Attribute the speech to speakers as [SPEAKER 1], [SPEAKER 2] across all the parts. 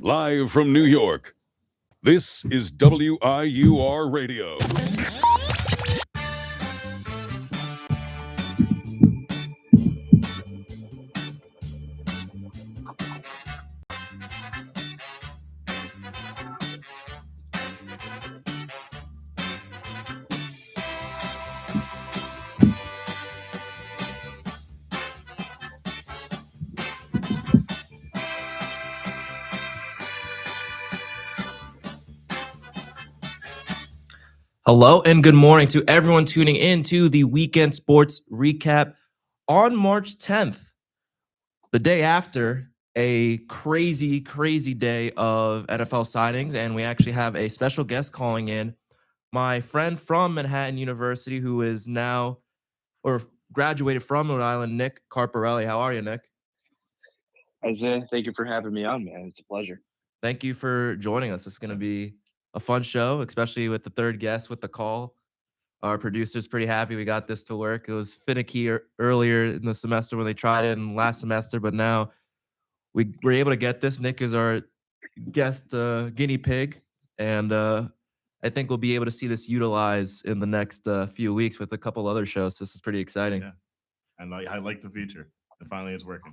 [SPEAKER 1] Live from New York, this is WIUR Radio.
[SPEAKER 2] Hello and good morning to everyone tuning in to the Weekend Sports Recap on March 10th, the day after a crazy day of NFL signings. And we actually have a special guest calling in, my friend from Manhattan University who is now or graduated from Rhode Island, Nick Carparelli. How are you, Nick?
[SPEAKER 3] Isaiah, thank you for having me on, man. It's a pleasure.
[SPEAKER 2] Thank you for joining us. It's going to be a fun show, especially with the third guest with the call. Our producer's pretty happy we got this to work. It was finicky earlier in the semester when they tried it in last semester, but now we were able to get this. Nick is our guest guinea pig, and I think we'll be able to see this utilized in the next few weeks with a couple other shows. This is pretty exciting.
[SPEAKER 4] Yeah, and I like the feature. And finally, it's working.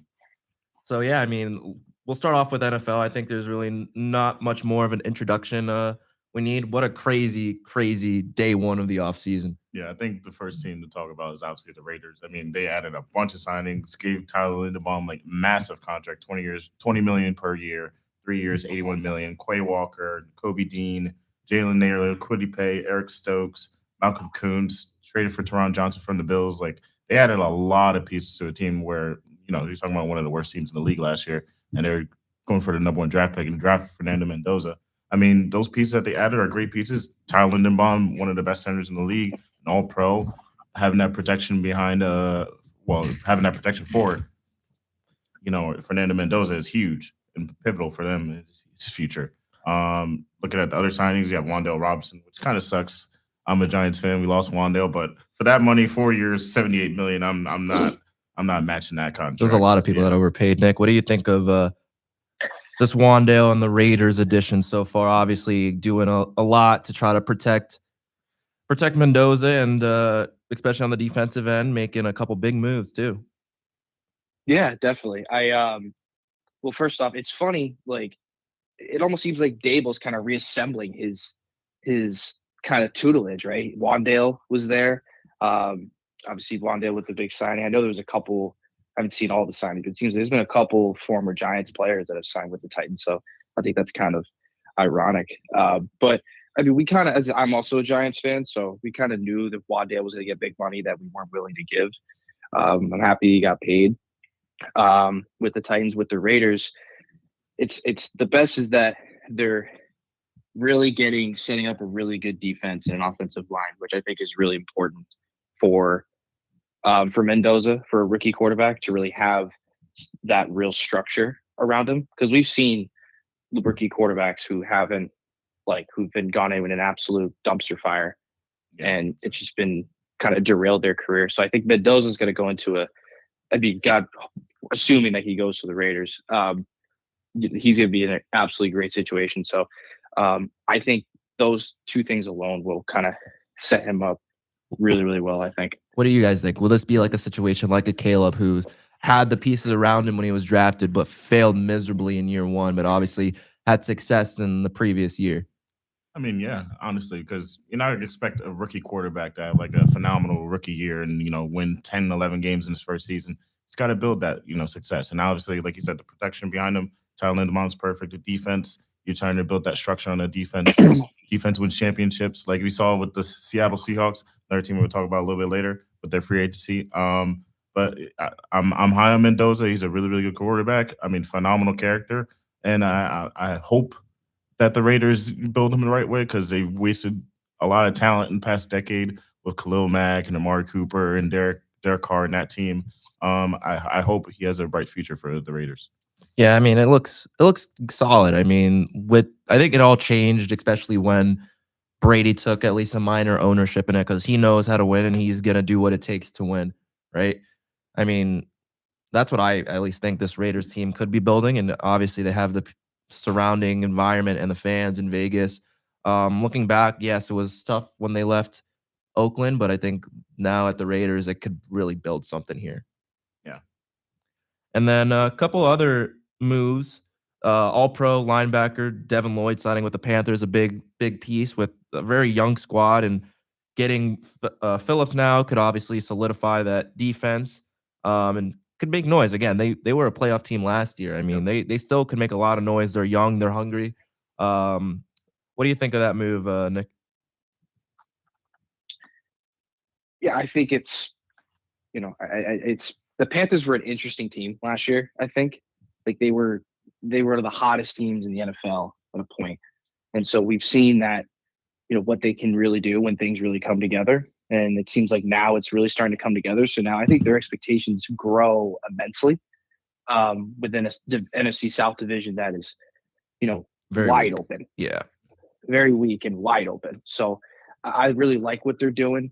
[SPEAKER 2] So, yeah, I mean, we'll start off with NFL. I think there's really not much more of an introduction we need. What a crazy day one of the offseason.
[SPEAKER 4] Yeah, I think the first team to talk about is obviously the Raiders. I mean, they added a bunch of signings, gave Tyler Linderbaum like massive contract, 20 years, $20 million per year, 3 years, $81 million. Quay Walker, Kobe Dean, Jalen Naylor, Kwity Paye, Eric Stokes, Malcolm Koonce, traded for Teron Johnson from the Bills. Like, they added a lot of pieces to a team where, you know, you're talking about one of the worst teams in the league last year, and they're going for the number one draft pick and draft Fernando Mendoza. I mean, those pieces that they added are great pieces. Tyler Linderbaum, one of the best centers in the league, an all-pro, having that protection behind having that protection forward. You know, Fernando Mendoza is huge and pivotal for them in his future. Looking at the other signings, you have Wan'Dale Robinson, which kind of sucks. I'm a Giants fan. We lost Wan'Dale, but for that money, 4 years, $78 million, I'm not matching that contract.
[SPEAKER 2] There's a lot of people that overpaid. Nick, what do you think of this Wan'Dale and the Raiders edition so far? Obviously doing a lot to try to protect Mendoza and especially on the defensive end, making a couple big moves too.
[SPEAKER 3] Yeah, definitely. Well, first off, it's funny. Like, it almost seems like Daboll's kind of reassembling his kind of tutelage, right? Wan'Dale was there. Obviously, Wan'Dale with the big signing. I know there was a couple. I haven't seen all the signings, but it seems there's been a couple former Giants players that have signed with the Titans. So I think that's kind of ironic. But I mean, we kind of, I'm also a Giants fan, so we kind of knew that Wan'Dale was going to get big money that we weren't willing to give. I'm happy he got paid with the Titans. With the Raiders, it's the best is that they're really setting up a really good defense and an offensive line, which I think is really important for Mendoza, for a rookie quarterback, to really have that real structure around him. Because we've seen rookie quarterbacks who've been gone in an absolute dumpster fire, and it's just been kind of derailed their career. So I think Mendoza's going to go into assuming that he goes to the Raiders, he's going to be in an absolutely great situation. So I think those two things alone will kind of set him up really, really well, I think.
[SPEAKER 2] What do you guys think? Will this be like a situation like a Caleb who had the pieces around him when he was drafted but failed miserably in year one, but obviously had success in the previous year?
[SPEAKER 4] I mean, yeah, honestly, because you're not expect a rookie quarterback to have like a phenomenal rookie year and, you know, win 10, 11 games in his first season. He's got to build that, you know, success. And obviously, like you said, the protection behind him, Tyler Linderbaum's perfect. The defense, you're trying to build that structure on the defense. Defense wins championships, like we saw with the Seattle Seahawks, another team we'll talk about a little bit later with their free agency. But I'm high on Mendoza. He's a really, really good quarterback. I mean, phenomenal character. And I hope that the Raiders build him the right way, because they've wasted a lot of talent in the past decade with Khalil Mack and Amari Cooper and Derek Carr and that team. I hope he has a bright future for the Raiders.
[SPEAKER 2] Yeah, I mean, it looks solid. I mean, I think it all changed, especially when Brady took at least a minor ownership in it, because he knows how to win and he's gonna do what it takes to win, right? I mean, that's what I at least think this Raiders team could be building, and obviously they have the surrounding environment and the fans in Vegas. Looking back, yes, it was tough when they left Oakland, but I think now at the Raiders, it could really build something here.
[SPEAKER 4] Yeah.
[SPEAKER 2] And then a couple other moves. All-pro linebacker Devin Lloyd signing with the Panthers, a big piece with a very young squad, and getting Phillips now could obviously solidify that defense and could make noise again. They were a playoff team last year. I mean, they still could make a lot of noise. They're young, they're hungry. What do you think of that move, Nick?
[SPEAKER 3] Yeah, I think it's, it's the Panthers were an interesting team last year. I think like they were the hottest teams in the NFL at a point, and so we've seen that, what they can really do when things really come together. And it seems like now it's really starting to come together. So now I think their expectations grow immensely within a NFC South division that is,
[SPEAKER 2] Very
[SPEAKER 3] wide
[SPEAKER 2] weak.
[SPEAKER 3] open.
[SPEAKER 2] Yeah.
[SPEAKER 3] Very weak and wide open. So I really like what they're doing.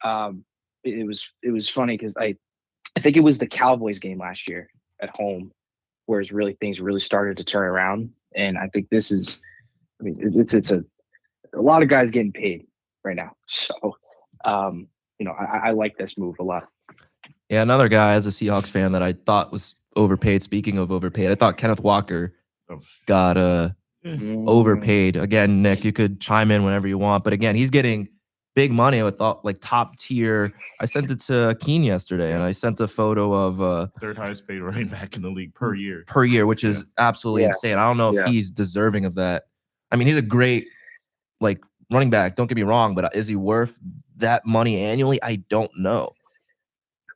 [SPEAKER 3] It was funny because I think it was the Cowboys game last year at home, whereas things really started to turn around. And I think this is, it's a lot of guys getting paid right now. So, I like this move a lot.
[SPEAKER 2] Yeah, another guy as a Seahawks fan that I thought was overpaid. Speaking of overpaid, I thought Kenneth Walker got overpaid. Again, Nick, you could chime in whenever you want, but again, he's getting big money with like top tier. I sent it to Keen yesterday, and I sent a photo of
[SPEAKER 4] third highest paid running back in the league per year,
[SPEAKER 2] which is absolutely insane. I don't know if he's deserving of that. I mean, he's a great running back. Don't get me wrong, but is he worth that money annually? I don't know.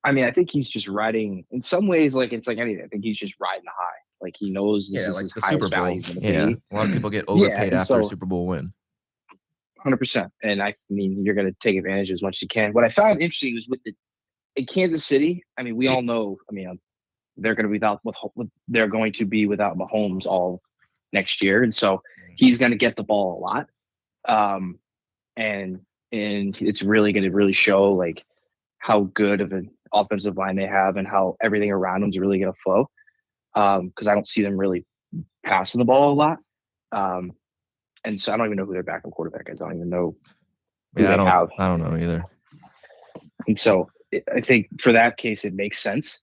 [SPEAKER 3] I mean, I think he's just riding in some ways. Like it's like anything. I think he's just riding the high. Like he knows this is his
[SPEAKER 2] the
[SPEAKER 3] highest
[SPEAKER 2] Super Bowl.
[SPEAKER 3] value gonna
[SPEAKER 2] Yeah,
[SPEAKER 3] be.
[SPEAKER 2] a lot of people get overpaid after a Super Bowl win.
[SPEAKER 3] 100%. And I mean, you're going to take advantage as much as you can. What I found interesting was in Kansas City. I mean, we all know. I mean, they're going to be without Mahomes all next year, and so he's going to get the ball a lot. And it's really going to show like how good of an offensive line they have and how everything around them is really going to flow. Because I don't see them really passing the ball a lot. And so I don't even know who their backup quarterback is. I don't even know.
[SPEAKER 2] Yeah, I don't know either.
[SPEAKER 3] And so I think for that case, it makes sense.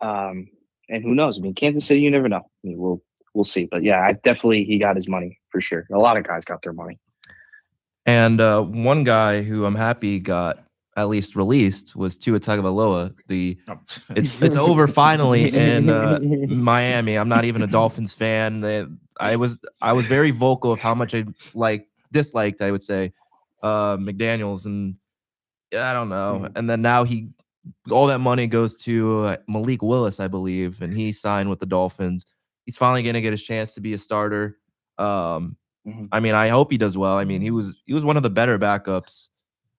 [SPEAKER 3] And who knows? I mean, Kansas City, you never know. I mean, we'll see. But yeah, he got his money for sure. A lot of guys got their money. And
[SPEAKER 2] one guy who I'm happy got at least released was Tua Tagovailoa. It's over finally in Miami. I'm not even a Dolphins fan. I was very vocal of how much I disliked, I would say, McDaniels, and I don't know. And then now all that money goes to Malik Willis, I believe, and he signed with the Dolphins. He's finally going to get his chance to be a starter. I mean, I hope he does well. I mean, he was one of the better backups,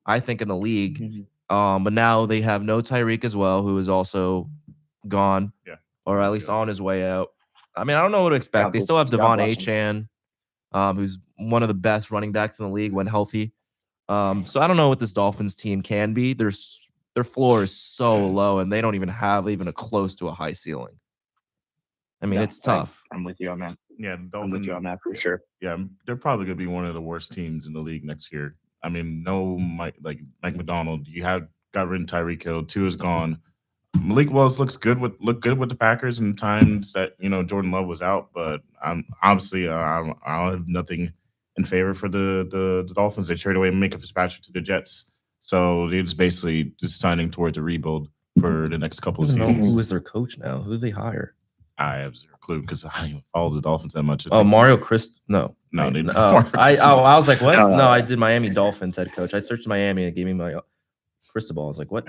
[SPEAKER 2] I think, in the league. But now they have no Tyreek as well, who is also gone, or at least on his way out. I mean, I don't know what to expect. They still have Devon Achane, who's one of the best running backs in the league when healthy. So I don't know what this Dolphins team can be. Their floor is so low, and they don't even have a close to a high ceiling. I mean, it's tough.
[SPEAKER 3] I'm with you on that.
[SPEAKER 4] Yeah,
[SPEAKER 3] I'm with you on that for sure.
[SPEAKER 4] Yeah, they're probably going to be one of the worst teams in the league next year. I mean, no Mike McDonald. You got rid of Tyreek Hill. Tua is gone. Malik Willis looked good with the Packers in times that Jordan Love was out. But I have nothing in favor for the Dolphins. They traded away Minkah Fitzpatrick to the Jets, so they're just basically signing towards a rebuild for the next couple of seasons.
[SPEAKER 2] Who is their coach now? Who do they hire?
[SPEAKER 4] I have zero clue because I don't even follow the Dolphins that much.
[SPEAKER 2] Oh, Mario Christ? No,
[SPEAKER 4] they didn't.
[SPEAKER 2] I was like, what? No, I did Miami Dolphins head coach. I searched Miami and it gave me my Cristobal. I was like, what?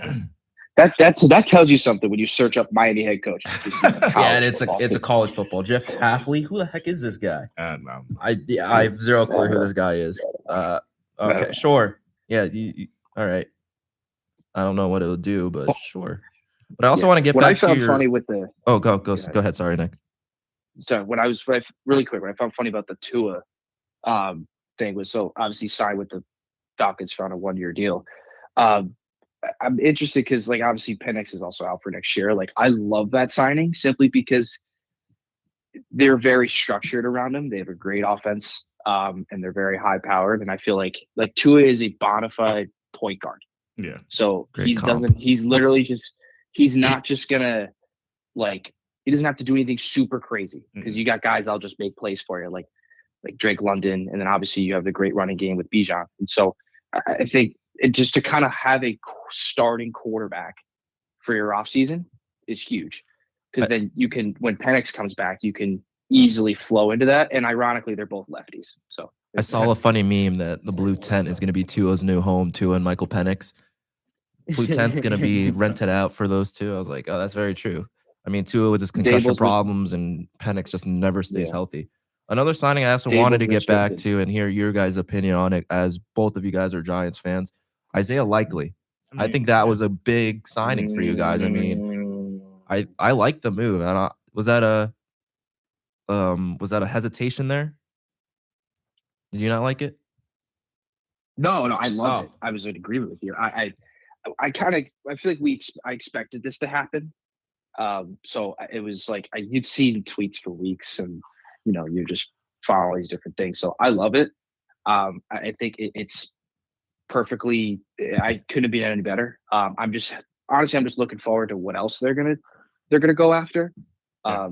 [SPEAKER 3] That tells you something when you search up Miami head coach.
[SPEAKER 2] Yeah, and it's a college football. Jeff Hafley, who the heck is this guy?
[SPEAKER 4] No.
[SPEAKER 2] I have zero clue who this guy is. Okay, sure. Yeah, all right. I don't know what it'll do, but sure. But I also want to get back to your.
[SPEAKER 3] Funny with the.
[SPEAKER 2] Oh, go ahead. Sorry, Nick.
[SPEAKER 3] So really quick, what I found funny about the Tua thing was, so obviously signed with the Falcons on a 1-year deal. I'm interested because obviously Penix is also out for next year. I love that signing simply because they're very structured around him. They have a great offense, and they're very high powered. And I feel like Tua is a bona fide point guard.
[SPEAKER 4] Yeah.
[SPEAKER 3] So
[SPEAKER 2] Great comp.
[SPEAKER 3] he's literally just he's not just gonna like he doesn't have to do anything super crazy because you got guys that'll just make plays for you like Drake London, and then obviously you have the great running game with Bijan. And so I think just to kind of have a starting quarterback for your offseason is huge because then you can, when Penix comes back, you can easily flow into that. And ironically, they're both lefties. So
[SPEAKER 2] I saw a funny meme that the blue tent is going to be Tua's new home, Tua and Michael Penix. Blue tent's going to be rented out for those two. I was like, oh, that's very true. I mean, Tua with his concussion
[SPEAKER 3] Dable's
[SPEAKER 2] problems and Penix just never stays
[SPEAKER 3] Yeah.
[SPEAKER 2] healthy. Another signing I also
[SPEAKER 3] Dable's
[SPEAKER 2] wanted to get back
[SPEAKER 3] restricted.
[SPEAKER 2] to and hear your guys' opinion on it, as both of you guys are Giants fans. Isaiah Likely. I think that was a big signing for you guys. I mean, I like the move. Was that a hesitation there? Did you not like it?
[SPEAKER 3] No, I love
[SPEAKER 2] Oh.
[SPEAKER 3] it. I was in agreement with you. I feel like I expected this to happen. So it was like you'd seen tweets for weeks, and you just follow these different things. So I love it. I think it's perfectly. I couldn't have been any better. I'm just looking forward to what else they're gonna go after.
[SPEAKER 4] Yeah.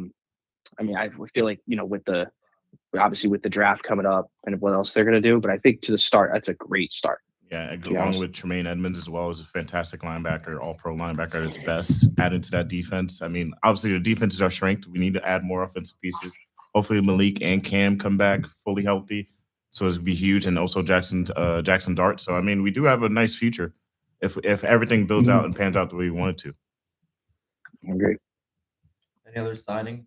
[SPEAKER 3] I mean, I feel like with the draft coming up and what else they're gonna do, but I think to the start, that's a great start.
[SPEAKER 4] Yeah,
[SPEAKER 3] be
[SPEAKER 4] along
[SPEAKER 3] honest.
[SPEAKER 4] with Tremaine Edmonds as well, is a fantastic linebacker, all-pro linebacker at its best, added to that defense. I mean, obviously the defense is our strength. We need to add more offensive pieces. Hopefully Malik and Cam come back fully healthy, so it's be huge, and also Jackson Dart. So I mean, we do have a nice future if everything builds out and pans out the way we want it to.
[SPEAKER 3] I agree.
[SPEAKER 2] Any other signings?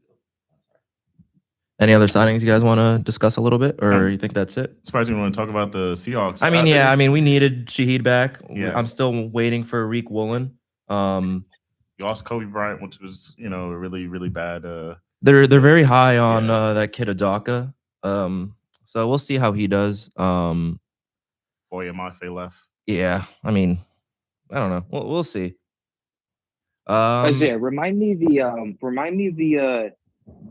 [SPEAKER 2] Any other signings you guys want to discuss a little bit, or you think that's it?
[SPEAKER 4] Surprisingly, we want to talk about the Seahawks.
[SPEAKER 2] I mean, we needed Shaheed back.
[SPEAKER 4] Yeah.
[SPEAKER 2] I'm still waiting for Reek Woolen.
[SPEAKER 4] You lost Kobe Bryant, which was a really really bad.
[SPEAKER 2] They're very high on
[SPEAKER 4] Yeah.
[SPEAKER 2] that kid Adaka. So we'll see how he does.
[SPEAKER 4] Boy, Amafe left.
[SPEAKER 2] Yeah, I mean, I don't know. We'll see.
[SPEAKER 3] Isaiah, remind me the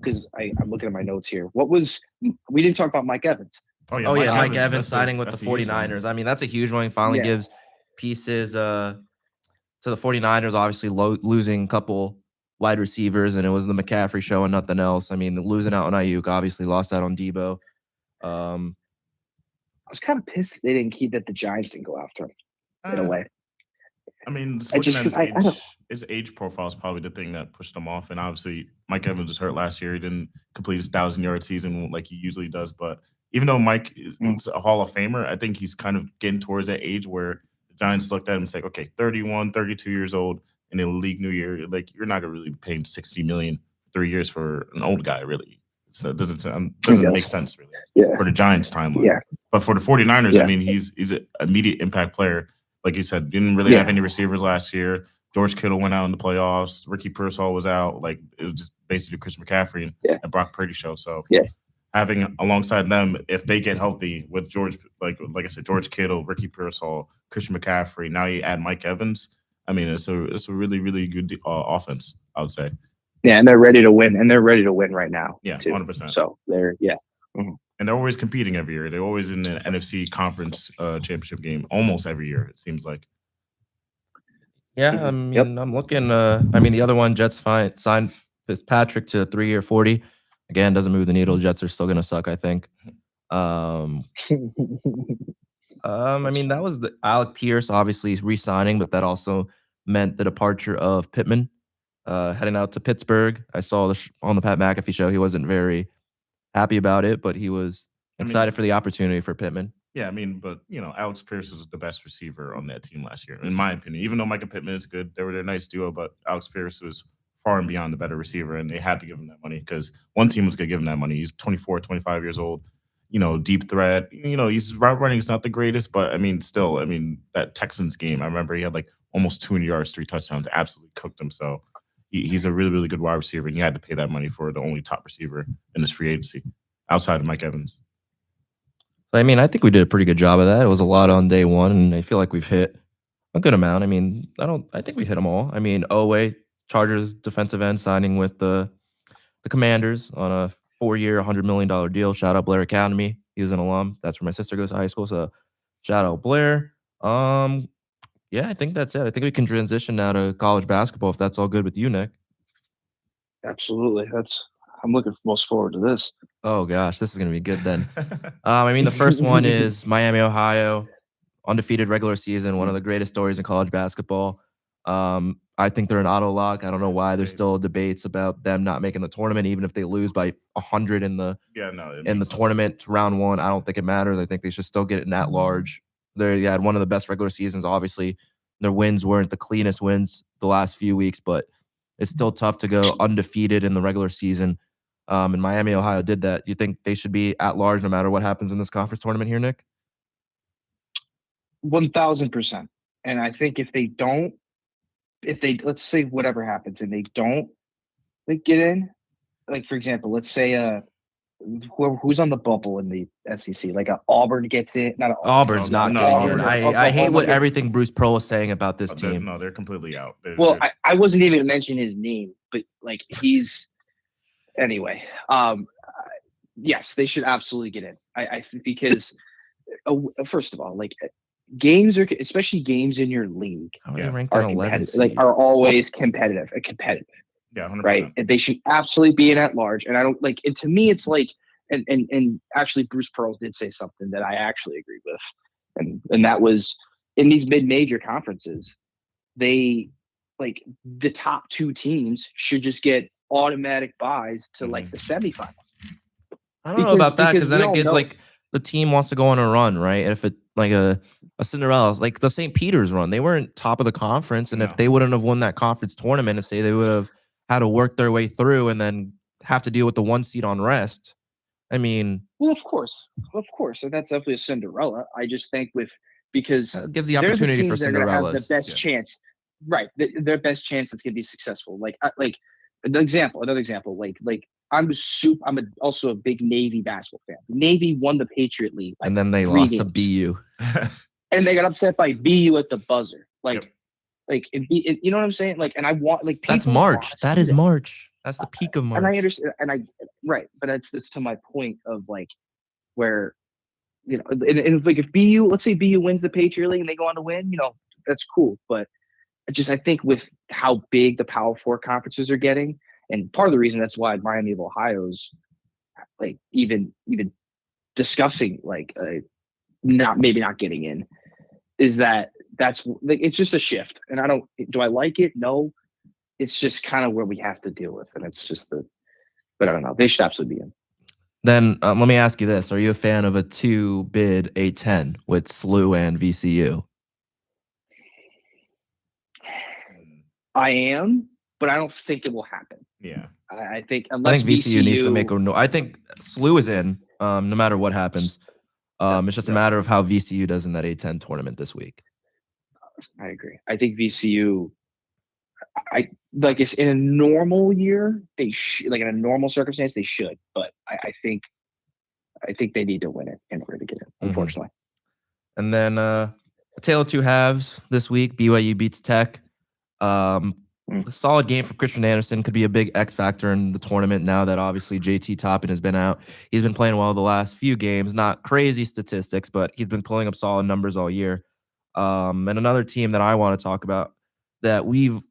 [SPEAKER 3] because I'm looking at my notes here. We didn't talk about Mike Evans.
[SPEAKER 2] Oh yeah, Mike Evans
[SPEAKER 4] that's
[SPEAKER 2] signing with the
[SPEAKER 4] that's a huge one.
[SPEAKER 2] 49ers. I mean, that's a huge one. He finally
[SPEAKER 3] Yeah.
[SPEAKER 2] gives pieces to the 49ers, obviously losing a couple wide receivers, and it was the McCaffrey show and nothing else. I mean, losing out on Ayuk, obviously lost out on Debo.
[SPEAKER 3] I was kind of pissed they didn't keep that the Giants didn't go after him in a way.
[SPEAKER 4] I mean, just looking at
[SPEAKER 3] I don't-
[SPEAKER 4] his age profile is probably the thing that pushed him off. And obviously, Mike Evans was hurt last year. He didn't complete his 1,000-yard season like he usually does. But even though Mike is a Hall of Famer, I think he's kind of getting towards that age where the Giants looked at him and said, okay, 31, 32 years old in the league new year, like you're not going to really be paying $60 million 3 years for an old guy, really. So it doesn't make sense, really,
[SPEAKER 3] Yeah.
[SPEAKER 4] for the Giants timeline.
[SPEAKER 3] Yeah.
[SPEAKER 4] But for the 49ers,
[SPEAKER 3] Yeah.
[SPEAKER 4] I mean, he's an immediate impact player. Like you said, didn't really have any receivers last year. George Kittle went out in the playoffs. Ricky Pearsall was out. Like it was just basically Chris McCaffrey and Brock Purdy show. So having alongside them, if they get healthy with George, like I said, George Kittle, Ricky Pearsall, Christian McCaffrey. Now you add Mike Evans. I mean, it's a really really good offense, I would say.
[SPEAKER 3] Yeah, and they're ready to win, right now.
[SPEAKER 4] Yeah,
[SPEAKER 3] too.
[SPEAKER 4] 100%.
[SPEAKER 3] So they're
[SPEAKER 4] And they're always competing every year. They're always in the NFC conference championship game almost every year, it seems like.
[SPEAKER 2] Yeah, I mean, I'm looking. I mean, the other one, Jets signed Fitzpatrick to 3-year, 40. Again, doesn't move the needle. Jets are still gonna suck, I think. I mean, that was the Alec Pierce obviously re-signing, but that also meant the departure of Pittman, heading out to Pittsburgh. I saw on the Pat McAfee show, he wasn't very happy about it, but he was excited for the opportunity for Pittman.
[SPEAKER 4] Yeah, I mean, but Alex Pierce was the best receiver on that team last year, in my opinion. Even though Micah Pittman is good, they were a nice duo, but Alex Pierce was far and beyond the better receiver, and they had to give him that money because one team was going to give him that money. He's 24, 25 years old, deep threat. His route running is not the greatest, but I mean, still, that Texans game, I remember he had like almost 200 yards, 3 touchdowns, absolutely cooked him. So he's a really, really good wide receiver, and you had to pay that money for the only top receiver in this free agency outside of Mike Evans.
[SPEAKER 2] I mean, I think we did a pretty good job of that. It was a lot on day one, and I feel like we've hit a good amount. I mean, I think we hit them all. I mean, Oweh, Chargers defensive end signing with the the Commanders on a 4-year, $100 million deal. Shout out Blair Academy. He was an alum. That's where my sister goes to high school. So shout out Blair. Yeah, I think that's it. I think we can transition now to college basketball if that's all good with you, Nick.
[SPEAKER 3] Absolutely. I'm looking most forward to this.
[SPEAKER 2] Oh gosh, this is gonna be good then. I mean, the first one is Miami, Ohio, undefeated regular season, one of the greatest stories in college basketball. I think they're an auto lock. I don't know why there's still debates about them not making the tournament, even if they lose by 100 in the tournament round one. I don't think it matters. I think they should still get it in at large. They had one of the best regular seasons. Obviously, their wins weren't the cleanest wins the last few weeks, but it's still tough to go undefeated in the regular season. And Miami, Ohio did that. You think they should be at large no matter what happens in this conference tournament here, Nick?
[SPEAKER 3] 1000%. And I think if they let's say whatever happens and they don't get in, like for example, let's say who's on the bubble in the SEC, like Auburn gets in. Not
[SPEAKER 2] Auburn's not getting in. I hate what everything Bruce Pearl is saying about this team.
[SPEAKER 4] No, they're completely out.
[SPEAKER 3] I wasn't even going to mention his name, but like he's anyway. Yes, they should absolutely get in. I think because first of all, like games are, especially games in your league,
[SPEAKER 2] How are they ranked in 11?
[SPEAKER 3] Like are always competitive.
[SPEAKER 4] Yeah, 100%.
[SPEAKER 3] Right. And they should absolutely be in at large. And I don't like, and to me, it's like, and actually Bruce Pearl did say something that I actually agree with. And that was in these mid-major conferences, they like the top two teams should just get automatic buys to like the semifinals.
[SPEAKER 2] I don't know about that because then it gets like the team wants to go on a run, right? And if it like a Cinderella, like the St. Peter's run, they weren't top of the conference. And if they wouldn't have won that conference tournament and say they would have had to work their way through and then have to deal with the 1 seed on rest. I mean,
[SPEAKER 3] well, of course, and that's definitely a Cinderella. I just think because
[SPEAKER 2] it gives the opportunity for Cinderellas.
[SPEAKER 3] Have the best chance, right? Their best chance that's going to be successful. Like another example. Like I'm also a big Navy basketball fan. Navy won the Patriot League,
[SPEAKER 2] and then they lost to BU,
[SPEAKER 3] and they got upset by BU at the buzzer. Like.
[SPEAKER 4] Yep.
[SPEAKER 3] Like, you know what I'm saying? Like, and I want like
[SPEAKER 2] that's March. That is March. That's the peak of March.
[SPEAKER 3] And I understand, right, but it's to my point of like where, you know, and like if BU, let's say BU wins the Patriot League and they go on to win, you know, that's cool. But I think with how big the Power Four conferences are getting, and part of the reason that's why Miami of Ohio's like even discussing like not getting in is that's like it's just a shift. And do I like it? No. It's just kind of where we have to deal with, and it's just but I don't know. They should absolutely be in.
[SPEAKER 2] Then let me ask you this: are you a fan of a 2-bid A10 with SLU and VCU?
[SPEAKER 3] I am, but I don't think it will happen.
[SPEAKER 4] Yeah,
[SPEAKER 3] I think
[SPEAKER 2] VCU needs to make no. I think SLU is in, no matter what happens. It's just a matter of how VCU does in that A10 tournament this week.
[SPEAKER 3] I agree. I think VCU. It's in a normal year, they like in a normal circumstance they should, but I think they need to win it in order to get it, unfortunately.
[SPEAKER 2] And then a tale of two halves this week. BYU beats Tech. A solid game from Christian Anderson, could be a big X factor in the tournament now that obviously JT Toppin has been out. He's been playing well the last few games. Not crazy statistics, but he's been pulling up solid numbers all year. And another team that I want to talk about that we've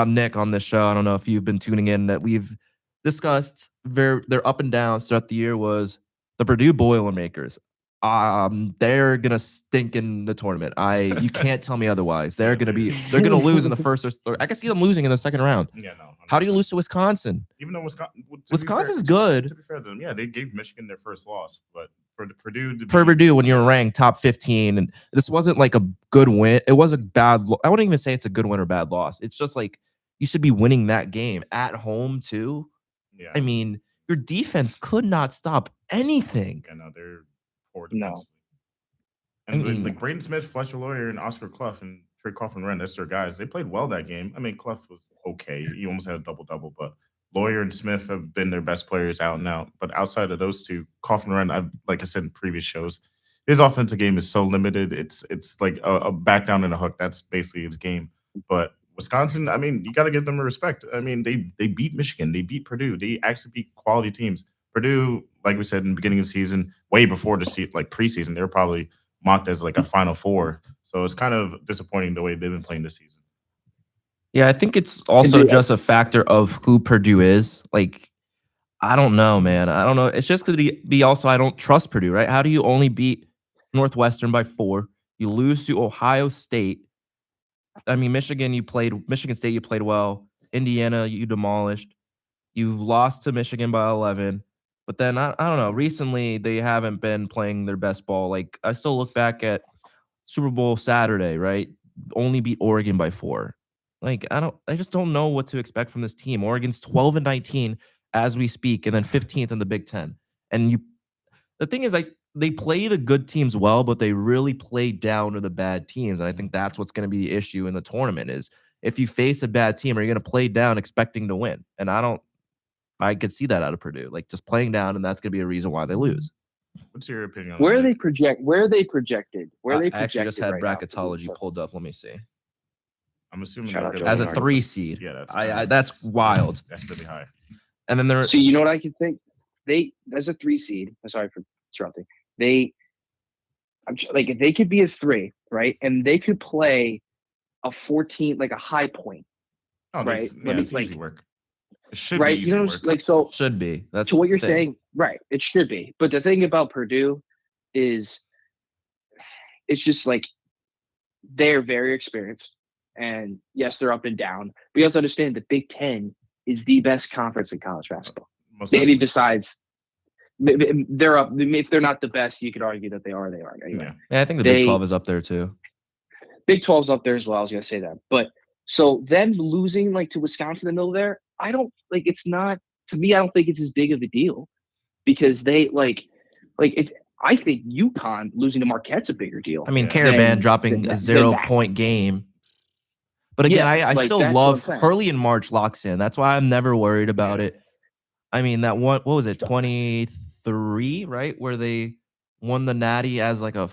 [SPEAKER 2] Nick on this show, I don't know if you've been tuning in, that we've discussed their up and downs throughout the year was the Purdue Boilermakers. They're gonna stink in the tournament. You can't tell me otherwise. They're gonna lose in the first or I can see them losing in the second round.
[SPEAKER 4] Yeah, no. 100%.
[SPEAKER 2] How do you lose to Wisconsin?
[SPEAKER 4] Even though
[SPEAKER 2] Wisconsin's good.
[SPEAKER 4] To be fair to them, yeah, they gave Michigan their first loss, but for
[SPEAKER 2] Purdue, when you're ranked top 15, and this wasn't like a good win. It was a bad. I wouldn't even say it's a good win or bad loss. It's just like you should be winning that game at home too.
[SPEAKER 4] Yeah,
[SPEAKER 2] I mean, your defense could not stop anything.
[SPEAKER 4] Yeah, no, they're poor defensively. And like Braden Smith, Fletcher Lawyer, and Oscar Clough and Trey Coughlin-Wren, that's their guys. They played well that game. I mean, Clough was okay. He almost had a double-double, but Lawyer and Smith have been their best players out and out. But outside of those two, Coughlin-Wren, like I said in previous shows, his offensive game is so limited. It's like a back down and a hook. That's basically his game. But Wisconsin, I mean, you got to give them respect. I mean, they beat Michigan, they beat Purdue, they actually beat quality teams. Purdue, like we said in the beginning of the season, way before like preseason, they were probably mocked as like a Final Four. So it's kind of disappointing the way they've been playing this season.
[SPEAKER 2] Yeah, I think it's also just a factor of who Purdue is. Like, I don't know, man. I don't know. It's just going to be also I don't trust Purdue, right? How do you only beat Northwestern by 4? You lose to Ohio State. I mean, Michigan State, you played well. Indiana, you demolished. You lost to Michigan by 11. But then, I don't know. Recently, they haven't been playing their best ball. Like, I still look back at Super Bowl Saturday, right? Only beat Oregon by 4. Like, I just don't know what to expect from this team. Oregon's 12-19 as we speak, and then 15th in the Big Ten. And the thing is, they play the good teams well, but they really play down to the bad teams. And I think that's what's going to be the issue in the tournament is if you face a bad team, are you going to play down expecting to win? And I could see that out of Purdue, like just playing down, and that's going to be a reason why they lose.
[SPEAKER 4] What's your opinion on
[SPEAKER 3] Where are
[SPEAKER 4] that?
[SPEAKER 3] they projected? Where are they projected?
[SPEAKER 2] I actually just had bracketology pulled up. Let me see.
[SPEAKER 4] I'm assuming
[SPEAKER 3] Shout
[SPEAKER 4] they're
[SPEAKER 3] out
[SPEAKER 4] gonna
[SPEAKER 3] to
[SPEAKER 2] As a
[SPEAKER 3] Oregon.
[SPEAKER 2] 3 seed.
[SPEAKER 4] Yeah,
[SPEAKER 2] That's wild.
[SPEAKER 4] That's really high.
[SPEAKER 2] And then there
[SPEAKER 3] So you know what I can think? As a 3 seed. I'm sorry for interrupting. Like if they could be a 3, right, and they could play a 14, like a high point,
[SPEAKER 4] Oh,
[SPEAKER 3] right?
[SPEAKER 4] yeah, it's easy work. It should
[SPEAKER 3] right?
[SPEAKER 4] be easy work.
[SPEAKER 3] Like so.
[SPEAKER 2] should be. That's
[SPEAKER 3] To what you're
[SPEAKER 2] the thing.
[SPEAKER 3] saying, right? It should be. But the thing about Purdue is, it's just like they're very experienced, and yes, they're up and down. But you have to understand the Big Ten is the best conference in college basketball.
[SPEAKER 4] Most
[SPEAKER 3] Maybe
[SPEAKER 4] definitely.
[SPEAKER 3] besides, they're up. If they're not the best, you could argue that they are. They are anyway.
[SPEAKER 4] Yeah.
[SPEAKER 2] Yeah, I think the Big
[SPEAKER 3] They-
[SPEAKER 2] 12 is up there too.
[SPEAKER 3] Big 12's up there as well. I was gonna say that, but so them losing like to Wisconsin in the middle there, I don't like. It's not to me. I don't think it's as big of a deal because they like it's. I think UConn losing to Marquette's a bigger deal.
[SPEAKER 2] I mean,
[SPEAKER 4] Yeah.
[SPEAKER 2] Caravan
[SPEAKER 3] Then-
[SPEAKER 2] dropping
[SPEAKER 3] then
[SPEAKER 2] a
[SPEAKER 3] that.
[SPEAKER 2] 0-point game. But again,
[SPEAKER 3] Yeah,
[SPEAKER 2] I
[SPEAKER 3] like,
[SPEAKER 2] still
[SPEAKER 3] that's what
[SPEAKER 2] love
[SPEAKER 3] I'm saying.
[SPEAKER 2] Hurley and March locks in. That's why I'm never worried about
[SPEAKER 4] Yeah.
[SPEAKER 2] it. I mean, that one, what was it, 23, right? Where they won the Natty as a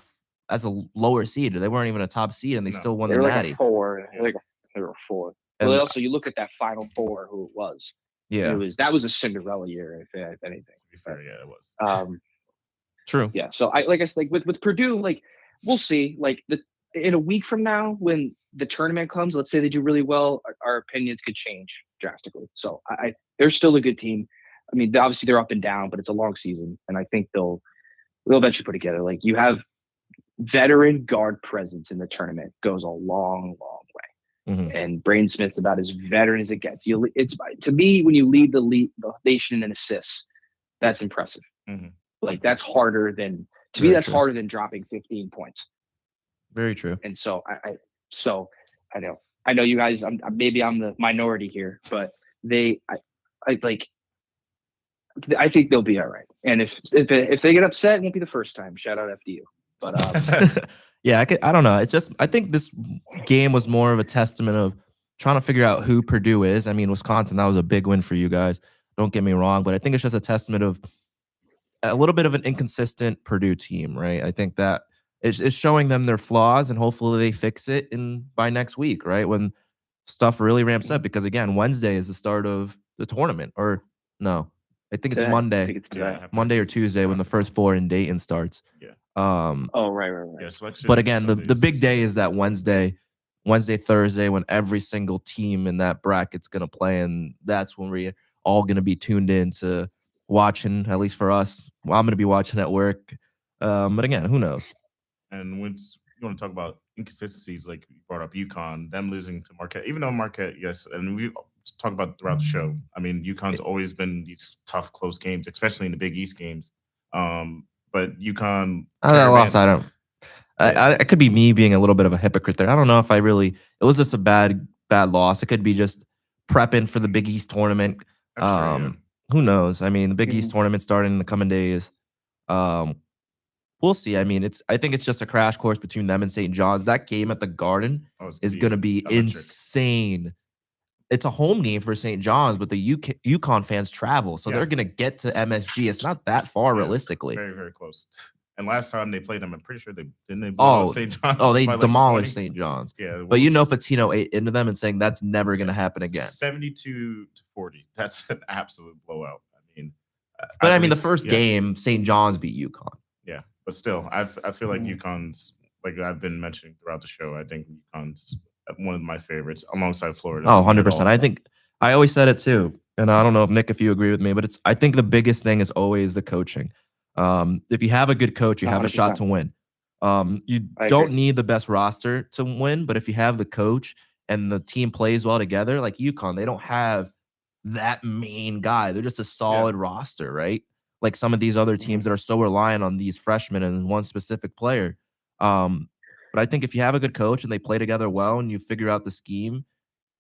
[SPEAKER 2] lower seed. They weren't even a top seed, and they
[SPEAKER 4] No.
[SPEAKER 2] still won
[SPEAKER 3] They
[SPEAKER 2] the
[SPEAKER 3] were
[SPEAKER 2] Natty.
[SPEAKER 3] like a 4. They were a 4.
[SPEAKER 2] And-
[SPEAKER 3] But also, you look at that Final Four, who it was.
[SPEAKER 2] Yeah,
[SPEAKER 3] That was a Cinderella year, if anything.
[SPEAKER 4] To be fair, yeah, it was.
[SPEAKER 2] true.
[SPEAKER 3] Yeah. So I said, like with Purdue, like we'll see. Like in a week from now, when the tournament comes, let's say they do really well, our opinions could change drastically. So they're still a good team. I mean, obviously they're up and down, but it's a long season, and I think they'll eventually put together. Like you have veteran guard presence in the tournament goes a long, long way.
[SPEAKER 2] Mhm.
[SPEAKER 3] And Braden Smith's about as veteran as it gets. It's to me when you lead the nation in assists, that's impressive.
[SPEAKER 4] Mhm.
[SPEAKER 3] Like that's harder than to
[SPEAKER 2] Very
[SPEAKER 3] me. That's
[SPEAKER 2] true.
[SPEAKER 3] harder than dropping 15 points.
[SPEAKER 2] Very true.
[SPEAKER 3] And so I know you guys. Maybe I'm the minority here, but I think they'll be all right. And if they get upset, it won't be the first time. Shout out FDU. But
[SPEAKER 2] Yeah, I don't know. It's just I think this game was more of a testament of trying to figure out who Purdue is. I mean, Wisconsin, that was a big win for you guys. Don't get me wrong, but I think it's just a testament of a little bit of an inconsistent Purdue team, right? I think that it's showing them their flaws, and hopefully they fix it by next week, right? When stuff really ramps up, because again, Wednesday is the start of the tournament, or no, I think it's
[SPEAKER 3] today.
[SPEAKER 2] Monday.
[SPEAKER 3] I think it's today.
[SPEAKER 4] Yeah,
[SPEAKER 2] Monday or Tuesday when the first 4 in Dayton starts.
[SPEAKER 4] Yeah.
[SPEAKER 3] Oh, right.
[SPEAKER 4] Yeah, selection
[SPEAKER 2] But again, the
[SPEAKER 4] Sundays.
[SPEAKER 2] big day is that Wednesday, Thursday, when every single team in that bracket's gonna play, and that's when we're all gonna be tuned in to watching. At least for us, well, I'm gonna be watching at work. But again, who knows?
[SPEAKER 4] And once you want to talk about inconsistencies, like you brought up UConn, them losing to Marquette, even though Marquette, yes, and we talk about throughout the show. I mean, UConn's always been these tough, close games, especially in the Big East games. But UConn,
[SPEAKER 2] I lost.
[SPEAKER 4] Caravan-
[SPEAKER 2] It could be me being a little bit of a hypocrite there. I don't know if it was just a bad loss. It could be just prepping for the Big East tournament.
[SPEAKER 4] That's true, yeah.
[SPEAKER 2] Who knows? I mean, the Big East tournament starting in the coming days. We'll see. I mean, I think it's just a crash course between them and St. John's. That game at the Garden
[SPEAKER 4] Oh, it's
[SPEAKER 2] is going to be
[SPEAKER 4] electric.
[SPEAKER 2] insane. It's a home game for St. John's, but the UConn fans travel, so
[SPEAKER 4] Yeah.
[SPEAKER 2] they're going to get to MSG. It's not that far,
[SPEAKER 4] Yeah, it's
[SPEAKER 2] realistically.
[SPEAKER 4] Very, very close. And last time they played them, I'm pretty sure they blow out St. John's.
[SPEAKER 2] Oh, they
[SPEAKER 4] by like
[SPEAKER 2] demolished
[SPEAKER 4] 20.
[SPEAKER 2] St. John's.
[SPEAKER 4] Yeah,
[SPEAKER 2] But
[SPEAKER 4] Wolves,
[SPEAKER 2] Patino ate into them and saying that's never going to happen again.
[SPEAKER 4] 72-40. That's an absolute blowout. I mean,
[SPEAKER 2] But I mean, the
[SPEAKER 4] believe-
[SPEAKER 2] first
[SPEAKER 4] yeah.
[SPEAKER 2] game, St. John's beat UConn.
[SPEAKER 4] Yeah, but still, I feel like
[SPEAKER 3] Mhm.
[SPEAKER 4] UConn's, like I've been mentioning throughout the show, I think UConn's one of my favorites alongside Florida.
[SPEAKER 2] Oh, 100%. I think I always said it too. And I don't know if Nick, if you agree with me, but I think the biggest thing is always the coaching. If you have a good coach, you have a shot
[SPEAKER 3] 100%.
[SPEAKER 2] to win. You
[SPEAKER 3] I
[SPEAKER 2] don't
[SPEAKER 3] agree.
[SPEAKER 2] need the best roster to win, but if you have the coach and the team plays well together, like UConn, they don't have that main guy. They're just a solid roster, right? Like some of these other teams that are so reliant on these freshmen and one specific player. But I think if you have a good coach and they play together well and you figure out the scheme,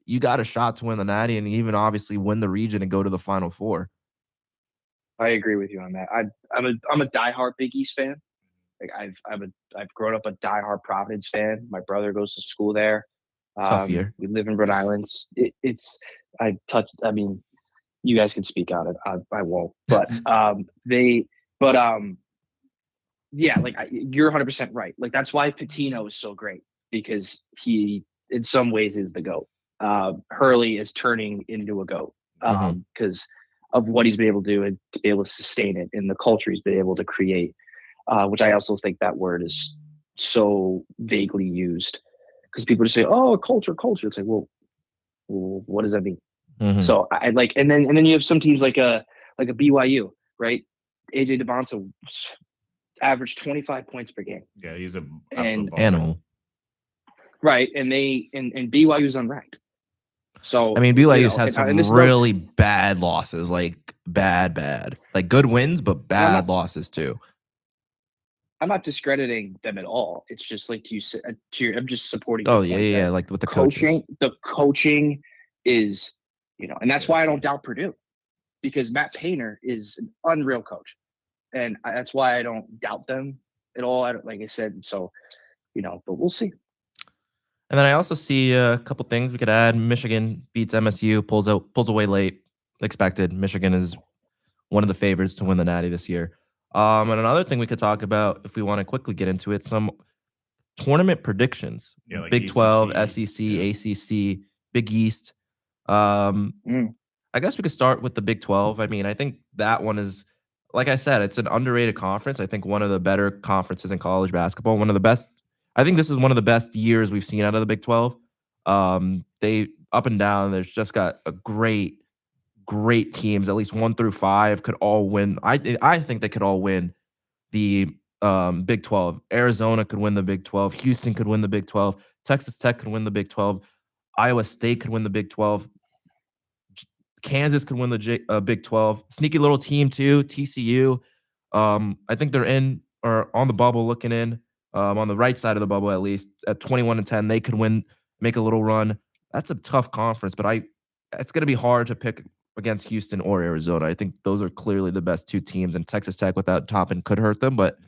[SPEAKER 2] you got a shot to win the Natty and even obviously win the region and go to the Final Four.
[SPEAKER 3] I agree with you on that. I'm a diehard Big East fan. Like I've grown up a diehard Providence fan. My brother goes to school there.
[SPEAKER 2] Tough year.
[SPEAKER 3] We live in Rhode Island. I mean, you guys can speak on it. I won't. But yeah, like you're 100% right. Like that's why Patino is so great because he, in some ways, is the GOAT. Hurley is turning into a GOAT because of what he's been able to do and to be able to sustain it and the culture he's been able to create, which I also think that word is so vaguely used because people just say, "Oh, culture." It's like, well, what does that mean? So I like, and then you have some teams like a BYU, right? AJ DeBonso averaged 25 points per game.
[SPEAKER 4] Yeah, he's an
[SPEAKER 3] And-
[SPEAKER 4] absolute baller.
[SPEAKER 2] Animal.
[SPEAKER 3] Right, and BYU's unranked. So
[SPEAKER 2] I mean, BYU's has
[SPEAKER 3] and
[SPEAKER 2] some
[SPEAKER 3] this is
[SPEAKER 2] really bad losses, like bad. Like good wins, but bad losses too.
[SPEAKER 3] I'm not discrediting them at all. It's just like I'm just supporting.
[SPEAKER 2] Oh,
[SPEAKER 3] your
[SPEAKER 2] yeah,
[SPEAKER 3] point that
[SPEAKER 2] like with the coaches.
[SPEAKER 3] coaching. The coaching is, and that's why I don't doubt Purdue, because Matt Painter is an unreal coach, and that's why I don't doubt them at all. Like I said, so but we'll see.
[SPEAKER 2] And then I also see a couple things we could add. Michigan beats MSU, pulls away late, expected. Michigan is one of the favorites to win the Natty this year. And another thing we could talk about, if we want to quickly get into it, some tournament predictions.
[SPEAKER 4] Yeah, like
[SPEAKER 2] Big 12,
[SPEAKER 4] ACC,
[SPEAKER 2] SEC,
[SPEAKER 4] yeah.
[SPEAKER 2] ACC, Big East. I guess we could start with the Big 12. I mean, I think that one is, like I said, it's an underrated conference. I think one of the better conferences in college basketball. One of the best. I think this is one of the best years we've seen out of the Big 12. They up and down. There's just got a great teams. At least 1 through 5 could all win. I think they could all win the Big 12. Arizona could win the Big 12. Houston could win the Big 12. Texas Tech could win the Big 12. Iowa State could win the Big 12. Kansas could win the Big 12. Sneaky little team too, TCU. I think they're in or on the bubble looking in. On the right side of the bubble, at least at 21-10, they could win, make a little run. That's a tough conference, but it's going to be hard to pick against Houston or Arizona. I think those are clearly the best two teams, and Texas Tech without Toppin could hurt them, but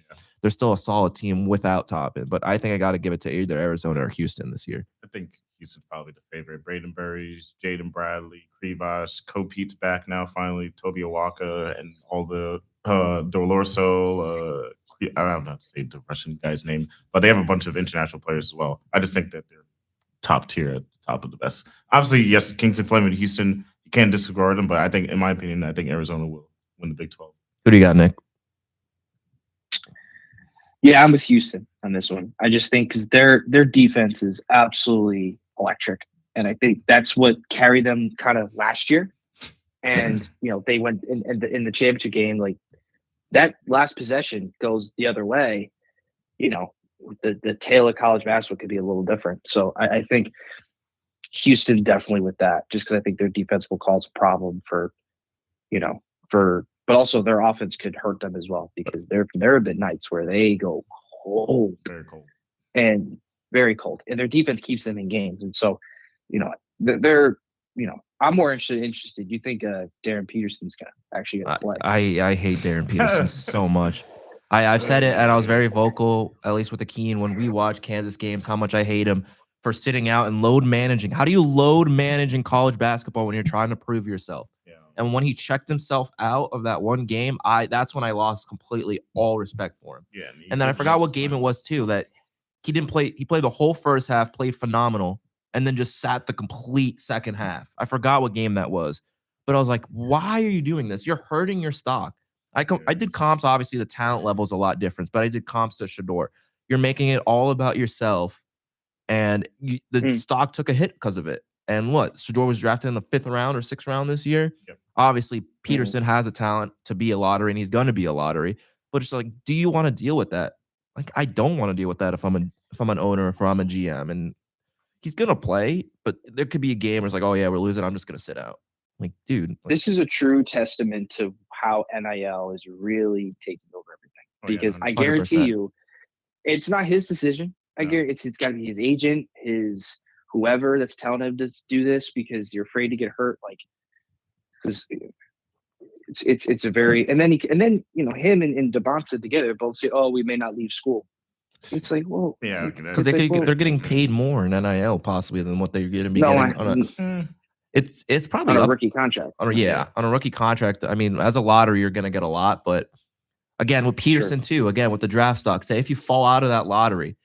[SPEAKER 2] they're still a solid team without Toppin. But I think I got to give it to either Arizona or Houston this year.
[SPEAKER 4] I think Houston's probably the favorite. Braden Burries, Jaden Bradley, Krivas, Kopete's back now finally, Toby Awaka, and all the Dolorso, I don't know how to say the Russian guy's name, but they have a bunch of international players as well. I just think that they're top tier at the top of the best. Obviously, yes, Kingston Fleming and Houston, you can't disregard them, but I think, in my opinion, I think Arizona will win the Big 12.
[SPEAKER 2] Who do you got, Nick?
[SPEAKER 3] Yeah, I'm with Houston on this one. I just think because their defense is absolutely electric, and I think that's what carried them kind of last year. And they went in the championship game, like that last possession goes the other way. The tale of college basketball could be a little different. So I think Houston definitely with that, just because I think their defense will cause a problem but also their offense could hurt them as well, because there have been nights where they go cold,
[SPEAKER 4] Very cold.
[SPEAKER 3] and very cold, and their defense keeps them in games. And so, they're I'm more interested. You think Darren Peterson's gonna play?
[SPEAKER 2] I hate Darren Peterson so much. I've said it, and I was very vocal, at least with the Keen, when we watch Kansas games, how much I hate him for sitting out and load managing. How do you load manage in college basketball when you're trying to prove yourself?
[SPEAKER 4] Yeah.
[SPEAKER 2] And when he checked himself out of that one game, that's when I lost completely all respect for him.
[SPEAKER 4] Yeah,
[SPEAKER 2] And then I forgot what game it was too, that he didn't play. He played the whole first half, played phenomenal, and then just sat the complete second half. I forgot what game that was, but I was like, why are you doing this? You're hurting your stock. I did comps. Obviously, the talent level is a lot different, but I did comps to Shador. You're making it all about yourself, and the stock took a hit because of it. And what? Shador was drafted in the 5th round or 6th round this year.
[SPEAKER 4] Yep.
[SPEAKER 2] Obviously, Peterson has the talent to be a lottery, and he's going to be a lottery. But it's like, do you want to deal with that? Like, I don't want to deal with that if I'm an owner, if I'm a GM, and he's gonna play. But there could be a game where it's like, oh yeah, we're losing. I'm just gonna sit out. Like, dude, like,
[SPEAKER 3] This is a true testament to how NIL is really taking over everything. Because I
[SPEAKER 2] 100%.
[SPEAKER 3] guarantee you, it's not his decision. I
[SPEAKER 4] No.
[SPEAKER 3] guarantee it's got to be his agent, his whoever that's telling him to do this because you're afraid to get hurt. Like, because it's a very and then you know him and DeBonsa together both say, oh, we may not leave school. It's like, well,
[SPEAKER 4] Yeah,
[SPEAKER 2] because
[SPEAKER 3] it's like, well,
[SPEAKER 2] they're getting paid more in NIL possibly than what they're going to be
[SPEAKER 3] no,
[SPEAKER 2] getting on a. It's probably
[SPEAKER 3] on a
[SPEAKER 2] up,
[SPEAKER 3] rookie contract.
[SPEAKER 2] on a rookie contract. I mean, as a lottery, you're going to get a lot, but again, with Peterson too, again with the draft stock, say if you fall out of that lottery,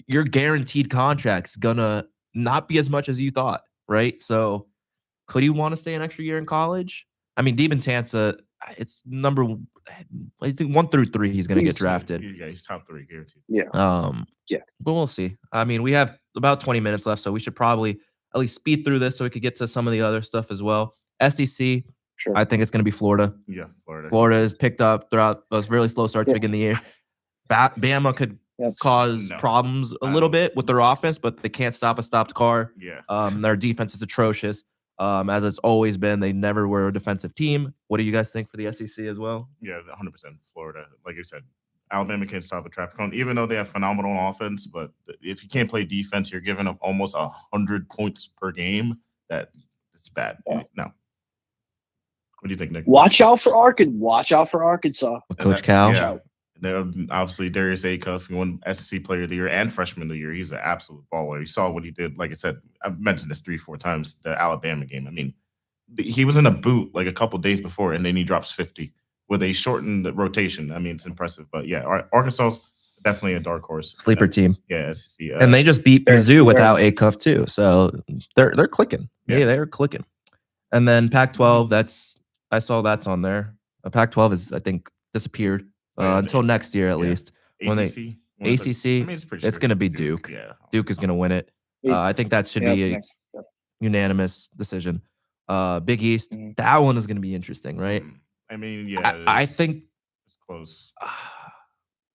[SPEAKER 2] your guaranteed contract's gonna not be as much as you thought, right? So, could he want to stay an extra year in college? I mean, Tanza, it's I think 1 through 3, he's gonna get drafted.
[SPEAKER 4] Yeah, he's top 3 guaranteed.
[SPEAKER 3] Yeah.
[SPEAKER 2] But we'll see. I mean, we have about 20 minutes left, so we should probably at least speed through this so we could get to some of the other stuff as well. SEC,
[SPEAKER 3] Sure.
[SPEAKER 2] I think it's going to be Florida.
[SPEAKER 4] Yeah, Florida.
[SPEAKER 2] Florida has picked up throughout those really slow start to begin the year. Bama could cause problems a little bit with their offense, but they can't stop a stopped car.
[SPEAKER 4] Yeah.
[SPEAKER 2] Their defense is atrocious, as it's always been. They never were a defensive team. What do you guys think for the SEC as well?
[SPEAKER 4] Yeah, 100% Florida. Like you said, Alabama can't stop the traffic cone, even though they have phenomenal offense. But if you can't play defense, you're giving up almost 100 points per game. It's bad.
[SPEAKER 3] Yeah.
[SPEAKER 4] No. What do you think, Nick?
[SPEAKER 3] Watch out for Arkansas.
[SPEAKER 2] With Coach Cal?
[SPEAKER 4] Yeah. Obviously, Darius Acuff, he won SEC Player of the Year and Freshman of the Year. He's an absolute baller. You saw what he did. Like I said, I've mentioned this 3-4 times, the Alabama game. I mean, he was in a boot like a couple days before, and then he drops 50 with a shortened rotation. I mean, it's impressive. But yeah, Arkansas is definitely a dark horse.
[SPEAKER 2] Sleeper team.
[SPEAKER 4] Yeah, SEC.
[SPEAKER 2] And they just beat
[SPEAKER 3] they're-
[SPEAKER 2] Mizzou without Acuff too. So they're clicking. Yeah, they're clicking. And then Pac-12, I saw that's on there. Pac-12 is, I think, disappeared until next year at least. When
[SPEAKER 4] ACC.
[SPEAKER 2] ACC,
[SPEAKER 4] I mean, it's pretty
[SPEAKER 2] it's
[SPEAKER 4] sure
[SPEAKER 2] going to be Duke.
[SPEAKER 4] Yeah.
[SPEAKER 2] Duke is going to win it. I think that should be a unanimous decision. Big East,
[SPEAKER 3] Mhm.
[SPEAKER 2] that one is going to be interesting, right?
[SPEAKER 4] I mean, yeah.
[SPEAKER 2] I think
[SPEAKER 4] it's close.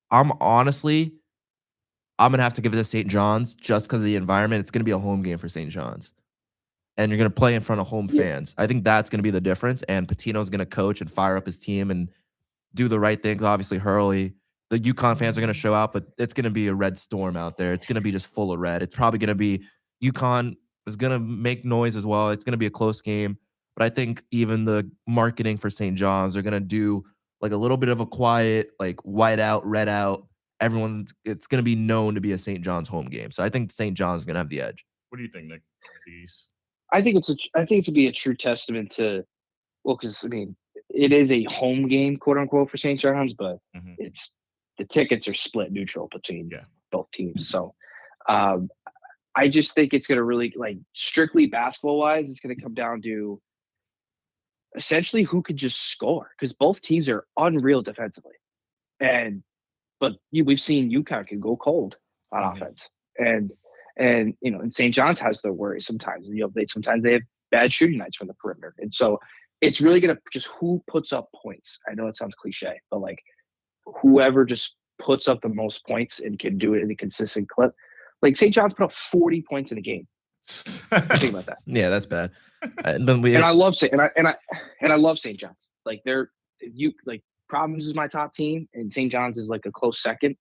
[SPEAKER 2] I'm going to have to give it to St. John's just because of the environment. It's going to be a home game for St. John's. And you're going to play in front of home fans. I think that's going to be the difference. And Pitino's going to coach and fire up his team and do the right things. Obviously, Hurley, the UConn fans are going to show out, but it's going to be a red storm out there. It's going to be just full of red. It's probably going to be UConn is going to make noise as well. It's going to be a close game. But I think even the marketing for St. John's, they're going to do like a little bit of a quiet, like white out, red out. It's going to be known to be a St. John's home game. So I think St. John's is going to have the edge.
[SPEAKER 4] What do you think, Nick? These.
[SPEAKER 3] I think it to be a true testament to, because I mean, it is a home game, quote unquote, for St. John's, but
[SPEAKER 4] Mhm.
[SPEAKER 3] it's the tickets are split neutral between
[SPEAKER 4] Yeah.
[SPEAKER 3] both teams. So, I just think it's going to really, like, strictly basketball wise, it's going to come down to essentially who could just score, because both teams are unreal defensively, but we've seen UConn can go cold on
[SPEAKER 4] Mhm.
[SPEAKER 3] offense, and and St. John's has their worries sometimes. Sometimes they have bad shooting nights from the perimeter, and so it's really gonna just who puts up points. I know it sounds cliche, but like whoever just puts up the most points and can do it in a consistent clip. Like St. John's put up 40 points in a game. Think about that.
[SPEAKER 2] Yeah, that's bad. And then we
[SPEAKER 3] And I love I love St. John's. Like Providence is my top team, and St. John's is like a close second.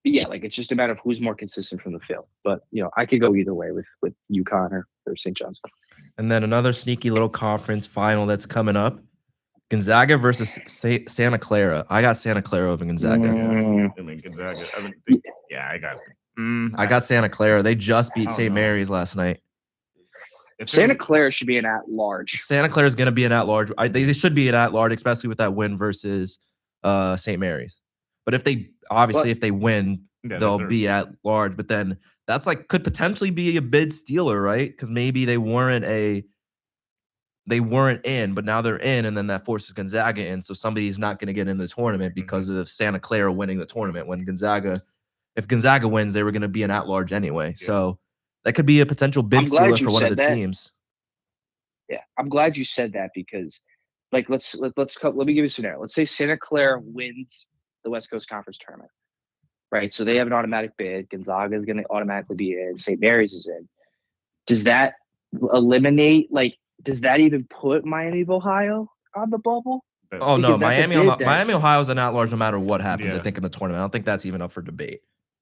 [SPEAKER 3] But yeah, like it's just a matter of who's more consistent from the field. But I could go either way with UConn or St. John's.
[SPEAKER 2] And then another sneaky little conference final that's coming up. Gonzaga versus Santa Clara. I got Santa Clara over Gonzaga.
[SPEAKER 3] Mm.
[SPEAKER 4] I mean, Gonzaga. I got it.
[SPEAKER 2] I got Santa Clara. They just beat
[SPEAKER 4] I don't
[SPEAKER 2] St.
[SPEAKER 4] know.
[SPEAKER 2] Mary's last night.
[SPEAKER 4] If
[SPEAKER 3] Santa
[SPEAKER 4] they're-
[SPEAKER 3] Clara should be an at-large.
[SPEAKER 2] Santa Clara is going to be an at-large. They should be an at-large, especially with that win versus St. Mary's. But if they if they win,
[SPEAKER 4] Yeah,
[SPEAKER 2] they'll
[SPEAKER 4] they're-
[SPEAKER 2] be at large. But then that's like could potentially be a bid stealer, right? Because maybe they weren't in, but now they're in, and then that forces Gonzaga in. So somebody's not going to get in the tournament because of Santa Clara winning the tournament. If Gonzaga wins, they were going to be an at-large anyway.
[SPEAKER 4] Yeah.
[SPEAKER 2] So that could be a potential bid
[SPEAKER 3] I'm glad
[SPEAKER 2] stealer
[SPEAKER 3] you
[SPEAKER 2] for one of the
[SPEAKER 3] said that.
[SPEAKER 2] teams.
[SPEAKER 3] Yeah, I'm glad you said that because, like, let me give you a scenario. Let's say Santa Clara wins the West Coast Conference tournament, right? So they have an automatic bid. Gonzaga is going to automatically be in. St. Mary's is in. Does that eliminate? Like, does that even put Miami of Ohio on the bubble?
[SPEAKER 2] Oh no,
[SPEAKER 3] Because that's a
[SPEAKER 2] Miami,
[SPEAKER 3] bid that-
[SPEAKER 2] Miami, Ohio is an at-large no matter what happens. I
[SPEAKER 4] Yeah.
[SPEAKER 2] think in the tournament, I don't think that's even up for debate.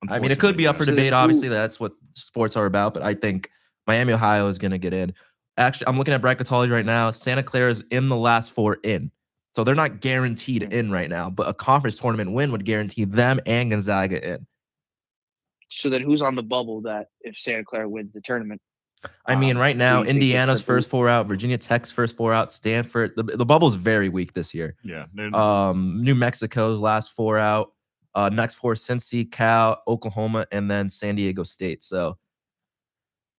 [SPEAKER 2] I mean, it could be up for
[SPEAKER 4] Unfortunately,
[SPEAKER 2] debate.
[SPEAKER 3] So who-
[SPEAKER 2] Obviously, that's what sports are about. But I think Miami, Ohio is going to get in. Actually, I'm looking at bracketology right now. Santa Clara is in the last 4 in, so they're not guaranteed in right now. But a conference tournament win would guarantee them and Gonzaga in.
[SPEAKER 3] So then, who's on the bubble that if Santa Clara wins the tournament?
[SPEAKER 2] I mean, right now,
[SPEAKER 3] do you think it's
[SPEAKER 2] Indiana's
[SPEAKER 3] the
[SPEAKER 2] first 4 out, Virginia Tech's first 4 out, Stanford. The bubble's very weak this year.
[SPEAKER 4] Yeah.
[SPEAKER 2] New Mexico's last 4 out. Next 4, Cincy, Cal, Oklahoma, and then San Diego State. So,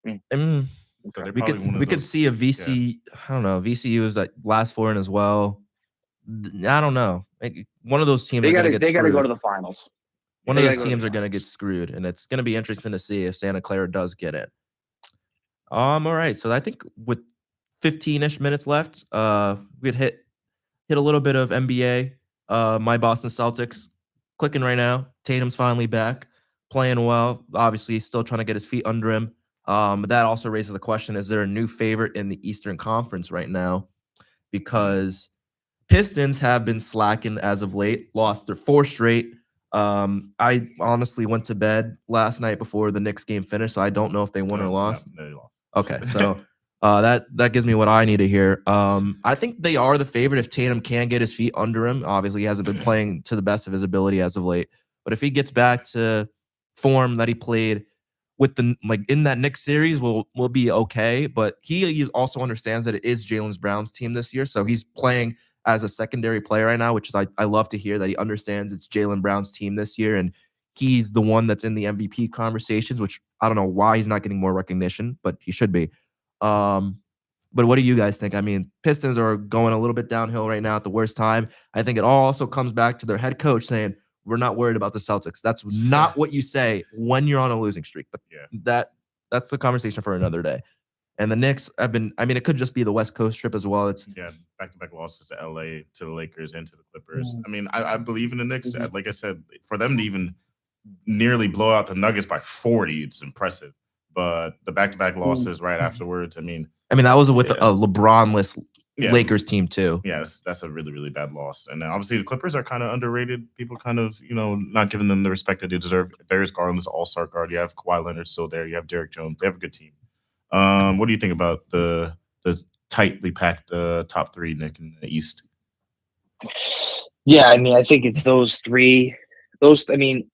[SPEAKER 3] Mm.
[SPEAKER 4] So they're
[SPEAKER 2] we
[SPEAKER 4] probably
[SPEAKER 2] could
[SPEAKER 4] one of
[SPEAKER 2] we could
[SPEAKER 4] those-
[SPEAKER 2] see a
[SPEAKER 4] yeah.
[SPEAKER 2] VC. I don't know. VCU is like last 4 in as well. I don't know. One of those teams
[SPEAKER 3] They
[SPEAKER 2] are
[SPEAKER 3] got
[SPEAKER 2] gonna
[SPEAKER 3] to
[SPEAKER 2] get screwed.
[SPEAKER 3] go to the finals.
[SPEAKER 2] One
[SPEAKER 3] they
[SPEAKER 2] of
[SPEAKER 3] gotta
[SPEAKER 2] those
[SPEAKER 3] go to the
[SPEAKER 2] teams are gonna get screwed, and it's gonna be interesting to see if Santa Clara does get in. All right. So I think with 15-ish minutes left, we'd hit a little bit of NBA. My Boston Celtics clicking right now. Tatum's finally back, playing well. Obviously, he's still trying to get his feet under him. But that also raises the question: is there a new favorite in the Eastern Conference right now? Because Pistons have been slacking as of late, lost their 4 straight. I honestly went to bed last night before the Knicks game finished, so I don't know if they won or
[SPEAKER 4] No,
[SPEAKER 2] lost.
[SPEAKER 4] no, they lost.
[SPEAKER 2] Okay, so that gives me what I need to hear. I think they are the favorite if Tatum can get his feet under him. Obviously, he hasn't been playing to the best of his ability as of late, but if he gets back to form that he played with in that Knicks series, will be okay. But he also understands that it is Jaylen Brown's team this year, so he's playing as a secondary player right now, which is I love to hear that he understands it's Jaylen Brown's team this year, and he's the one that's in the MVP conversations, which I don't know why he's not getting more recognition, but he should be. But what do you guys think? I mean, Pistons are going a little bit downhill right now at the worst time. I think it all also comes back to their head coach saying, we're not worried about the Celtics. That's not what you say when you're on a losing streak. But
[SPEAKER 4] Yeah.
[SPEAKER 2] that's the conversation for another day. And the Knicks it could just be the West Coast trip as well. It's
[SPEAKER 4] Back-to-back losses to LA, to the Lakers, and to the Clippers. I mean, I believe in the Knicks. Like I said, for them to even nearly blow out the Nuggets by 40, it's impressive. But the back-to-back losses right afterwards, I mean,
[SPEAKER 2] that was with
[SPEAKER 4] Yeah.
[SPEAKER 2] a LeBron-less
[SPEAKER 4] Yeah.
[SPEAKER 2] Lakers team too.
[SPEAKER 4] yes, that's a really, really bad loss. And then obviously the Clippers are kind of underrated. People kind of, not giving them the respect that they deserve. Darius Garland's all-star guard. You have Kawhi Leonard still there. You have Derek Jones. They have a good team. What do you think about the tightly packed top 3, Nick, in the East?
[SPEAKER 3] Yeah, I mean, I think it's those 3. I mean,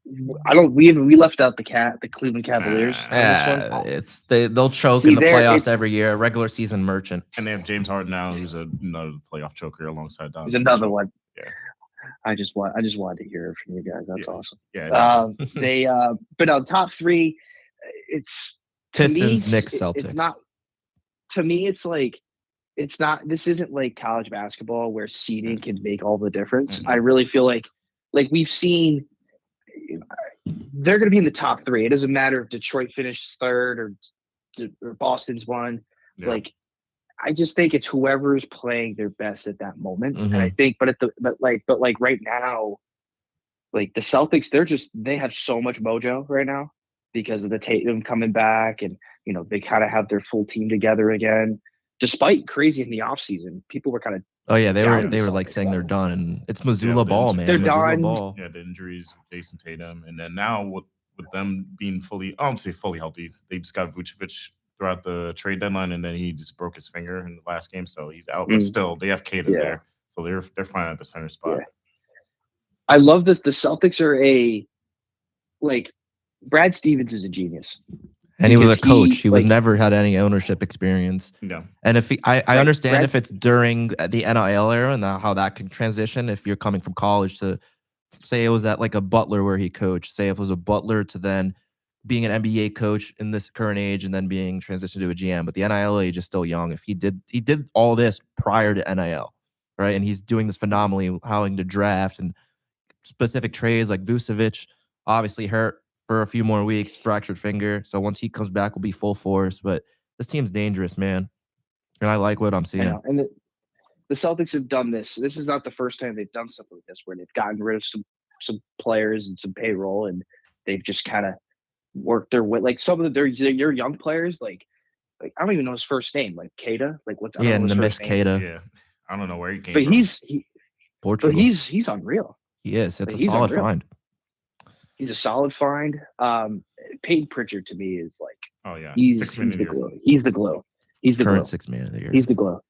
[SPEAKER 3] we left out the Cleveland Cavaliers on this one.
[SPEAKER 2] They'll choke
[SPEAKER 3] See,
[SPEAKER 2] in the playoffs
[SPEAKER 3] it's-
[SPEAKER 2] every year. Regular season merchant.
[SPEAKER 4] And they have James Harden now, who's another playoff choker alongside Donovan.
[SPEAKER 3] There's another one.
[SPEAKER 4] Yeah.
[SPEAKER 3] I just wanted to hear it from you guys. That's awesome.
[SPEAKER 4] Yeah.
[SPEAKER 3] But on top 3, it's to me,
[SPEAKER 2] Pistons, Knicks,
[SPEAKER 3] It's
[SPEAKER 2] Celtics.
[SPEAKER 3] not. To me, it's like it's not. This isn't like college basketball where seeding can make all the difference.
[SPEAKER 4] Mhm.
[SPEAKER 3] I really feel like we've seen. They're going to be in the top 3. It doesn't matter if Detroit finished 3rd or Boston's 1.
[SPEAKER 4] Yeah.
[SPEAKER 3] Like, I just think it's whoever's playing their best at that moment. And I
[SPEAKER 2] Mhm.
[SPEAKER 3] think, but right now, like the Celtics, they have so much mojo right now because of the Tatum coming back, and they kind of have their full team together again. Despite crazy in the offseason, people were kind of
[SPEAKER 2] Oh yeah, they
[SPEAKER 3] down
[SPEAKER 2] were
[SPEAKER 3] the
[SPEAKER 2] like
[SPEAKER 3] Celtics
[SPEAKER 2] saying they're
[SPEAKER 3] level.
[SPEAKER 2] done, and it's Missoula
[SPEAKER 4] Yeah,
[SPEAKER 2] ball, man.
[SPEAKER 3] they're
[SPEAKER 2] Missoula
[SPEAKER 3] done.
[SPEAKER 2] ball.
[SPEAKER 4] Yeah, the injuries with Jason Tatum, and then now with them being fully, I don't say fully healthy, they just got Vucevic throughout the trade deadline, and then he just broke his finger in the last game, so he's out. But still, they have Kata
[SPEAKER 3] Yeah.
[SPEAKER 4] there, so they're fine at the center spot.
[SPEAKER 3] Yeah. I love this. The Celtics are Brad Stevens is a genius.
[SPEAKER 2] And he was a
[SPEAKER 3] Because
[SPEAKER 2] coach. He was
[SPEAKER 3] like,
[SPEAKER 2] never had any ownership experience.
[SPEAKER 4] Yeah.
[SPEAKER 2] And if I
[SPEAKER 3] Right,
[SPEAKER 2] understand
[SPEAKER 3] Brad-
[SPEAKER 2] if it's during the NIL era and how that can transition if you're coming from college to say it was at like a Butler where he coached, say if it was a Butler to then being an NBA coach in this current age and then being transitioned to a GM. But the NIL age is still young. If he did all this prior to NIL, right? And he's doing this phenomenally, having to draft and specific trades like Vucevic, obviously hurt for a few more weeks, fractured finger. So once he comes back, will be full force. But this team's dangerous, man. And I like what I'm
[SPEAKER 3] I
[SPEAKER 2] seeing.
[SPEAKER 3] know. And the Celtics have done this. This is not the first time they've done something like this, where they've gotten rid of some players and some payroll, and they've just kind of worked their way. Like some of their young players, like I don't even know his first name, like Keita. Like what's
[SPEAKER 2] Yeah,
[SPEAKER 3] his
[SPEAKER 2] Nemes
[SPEAKER 3] first name.
[SPEAKER 2] Keita,
[SPEAKER 4] Yeah. I don't know where he came
[SPEAKER 3] But
[SPEAKER 4] from.
[SPEAKER 2] Portugal.
[SPEAKER 3] he's unreal.
[SPEAKER 2] He is. It's a
[SPEAKER 3] he's
[SPEAKER 2] solid
[SPEAKER 3] unreal.
[SPEAKER 2] find.
[SPEAKER 3] He's a solid find. Peyton Pritchard to me is like
[SPEAKER 4] Oh yeah.
[SPEAKER 3] he's
[SPEAKER 4] 6 million
[SPEAKER 3] the
[SPEAKER 4] a year.
[SPEAKER 3] glue. He's the glue. He's the
[SPEAKER 2] Current
[SPEAKER 3] glue.
[SPEAKER 2] 6 man of the year.
[SPEAKER 3] He's the glue.